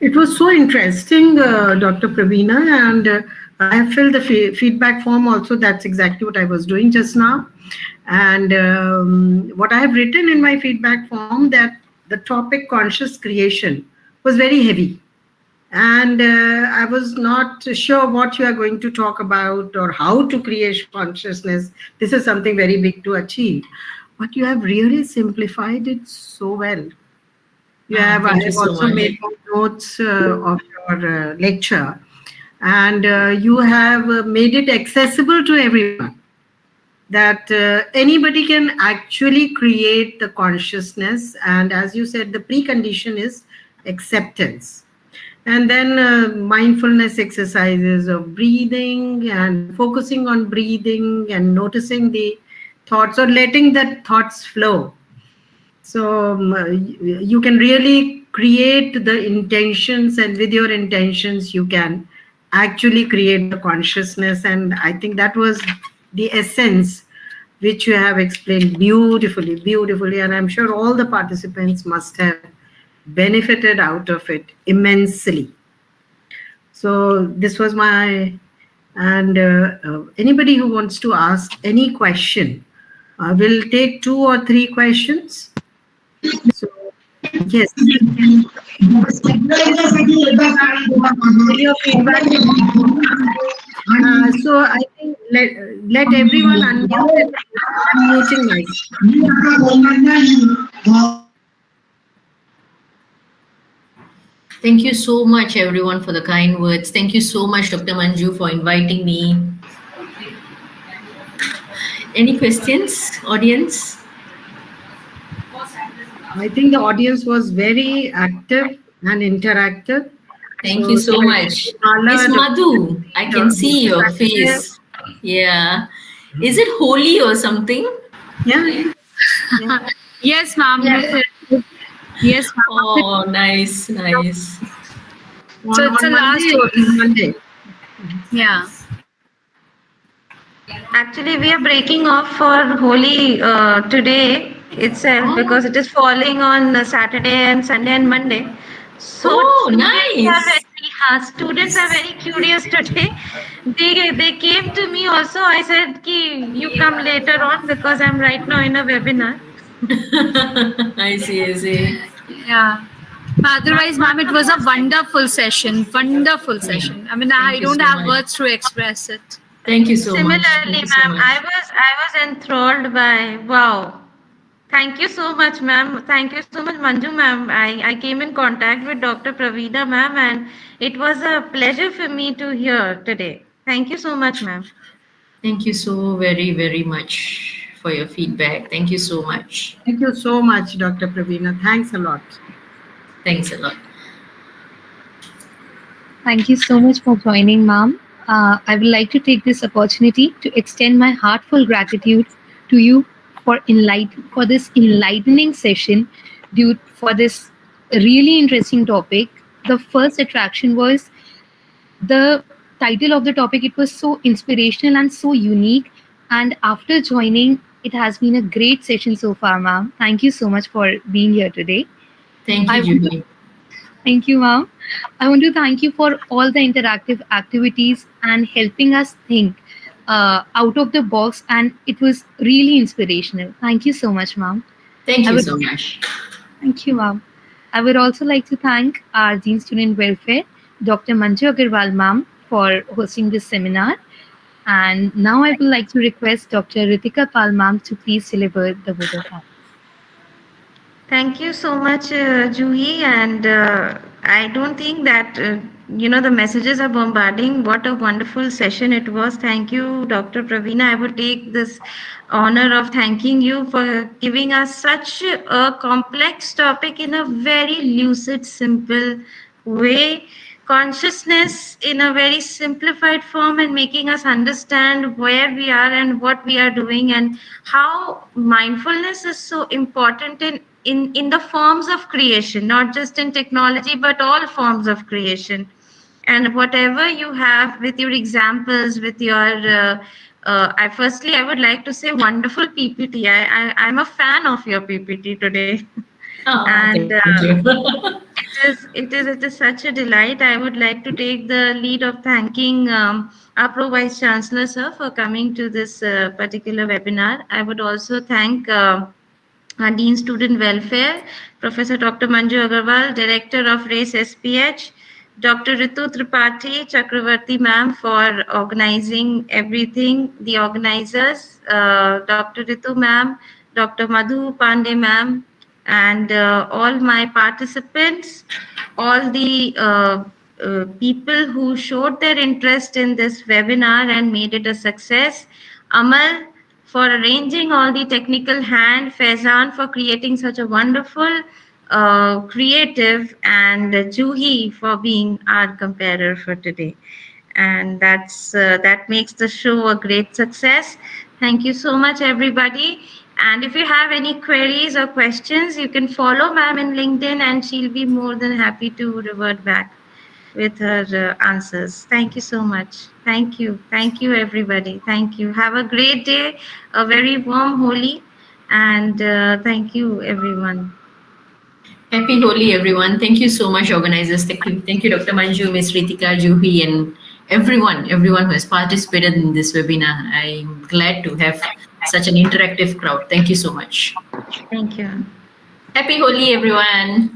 Speaker 2: It was so interesting, Dr. Praveena, and I have filled the feedback form also. That's exactly what I was doing just now. And what I have written in my feedback form, that the topic conscious creation was very heavy. And I was not sure what you are going to talk about or how to create consciousness. This is something very big to achieve. But you have really simplified it so well. I
Speaker 5: Thank you
Speaker 2: have
Speaker 5: so
Speaker 2: also
Speaker 5: much.
Speaker 2: made notes of your lecture, and you have made it accessible to everyone, that anybody can actually create the consciousness. And as you said, the precondition is acceptance. And then mindfulness exercises of breathing and focusing on breathing and noticing the thoughts or letting the thoughts flow. So you can really create the intentions, and with your intentions, you can actually create the consciousness. And I think that was the essence which you have explained beautifully, beautifully. And I'm sure all the participants must have benefited out of it immensely. So this was my, and anybody who wants to ask any question, we'll take 2 or 3 questions. So, yes. Your feedback. So I think let everyone unmute and unmuting myself.
Speaker 5: Thank you so much, everyone, for the kind words. Thank you so much, Dr. Manju, for inviting me. Any questions, audience?
Speaker 2: I think the audience was very active and interactive.
Speaker 5: Thank you so much. Miss Madhu, I can see your face. Yeah. Is it holy or something?
Speaker 2: Yeah.
Speaker 6: Yes, ma'am. Yes, ma'am.
Speaker 5: Oh, nice, nice.
Speaker 6: So it's a last
Speaker 2: Monday.
Speaker 6: Yeah.
Speaker 1: Actually, we are breaking off for Holi today itself because it is falling on Saturday and Sunday and Monday. So students are very curious today. They came to me also. I said, "Ki you come later on because I'm right now in a webinar."
Speaker 5: I see.
Speaker 6: Yeah. Otherwise, ma'am, it was a wonderful session. Wonderful session. I mean, I don't have words to express it.
Speaker 5: Thank you so much.
Speaker 1: Similarly, ma'am, I was enthralled by wow. Thank you so much, ma'am. Thank you so much, Manju, ma'am. I came in contact with Dr. Praveena, ma'am, and it was a pleasure for me to hear today. Thank you so much, ma'am.
Speaker 5: Thank you so very, very much for your feedback. Thank you so much.
Speaker 2: Thank you so much, Dr. Praveena. Thanks a lot.
Speaker 5: Thanks a lot.
Speaker 3: Thank you so much for joining, ma'am. I would like to take this opportunity to extend my heartfelt gratitude to you for this enlightening session, due for this really interesting topic. The first attraction was the title of the topic. It was so inspirational and so unique. And after joining, it has been a great session so far, ma'am. Thank you so much for being here today.
Speaker 5: Thank you, Judy.
Speaker 3: Thank you, ma'am. I want to thank you for all the interactive activities and helping us think out of the box. And it was really inspirational. Thank you so much, ma'am.
Speaker 5: Thank you so much.
Speaker 3: Thank you, ma'am. I would also like to thank our Dean Student Welfare, Dr. Manju Agarwal, ma'am, for hosting this seminar. And now I would like to request Dr. Ritika Pal, ma'am, to please deliver the vote of thanks.
Speaker 1: Thank you so much, Juhi. And I don't think that, the messages are bombarding. What a wonderful session it was. Thank you, Dr. Praveena. I would take this honor of thanking you for giving us such a complex topic in a very lucid, simple way. Consciousness in a very simplified form, and making us understand where we are and what we are doing, and how mindfulness is so important in the forms of creation, not just in technology, but all forms of creation. And whatever you have with your examples, with your I would like to say wonderful PPT. I'm a fan of your PPT today. And it is such a delight. I would like to take the lead of thanking our Pro Vice Chancellor, sir, for coming to this particular webinar. I would also thank our Dean Student Welfare, Professor Dr. Manju Agarwal, Director of RACE SPH, Dr. Ritu Tripathi Chakravarti ma'am for organizing everything, the organizers, Dr. Ritu ma'am, Dr. Madhu Pandey ma'am, and all my participants, all the people who showed their interest in this webinar and made it a success. Amal for arranging all the technical hand, Faizan for creating such a wonderful creative, and Juhi for being our comparer for today. And that makes the show a great success. Thank you so much, everybody. And if you have any queries or questions, you can follow ma'am in LinkedIn, and she'll be more than happy to revert back with her answers. Thank you so much. Thank you. Thank you, everybody. Thank you. Have a great day, a very warm Holi, and thank you, everyone.
Speaker 5: Happy Holi, everyone. Thank you so much, organizers. Thank you, Dr. Manju, Ms. Ritika, Juhi, and everyone who has participated in this webinar. I'm glad to have such an interactive crowd. Thank you so much.
Speaker 1: Thank you.
Speaker 5: Happy Holi, everyone.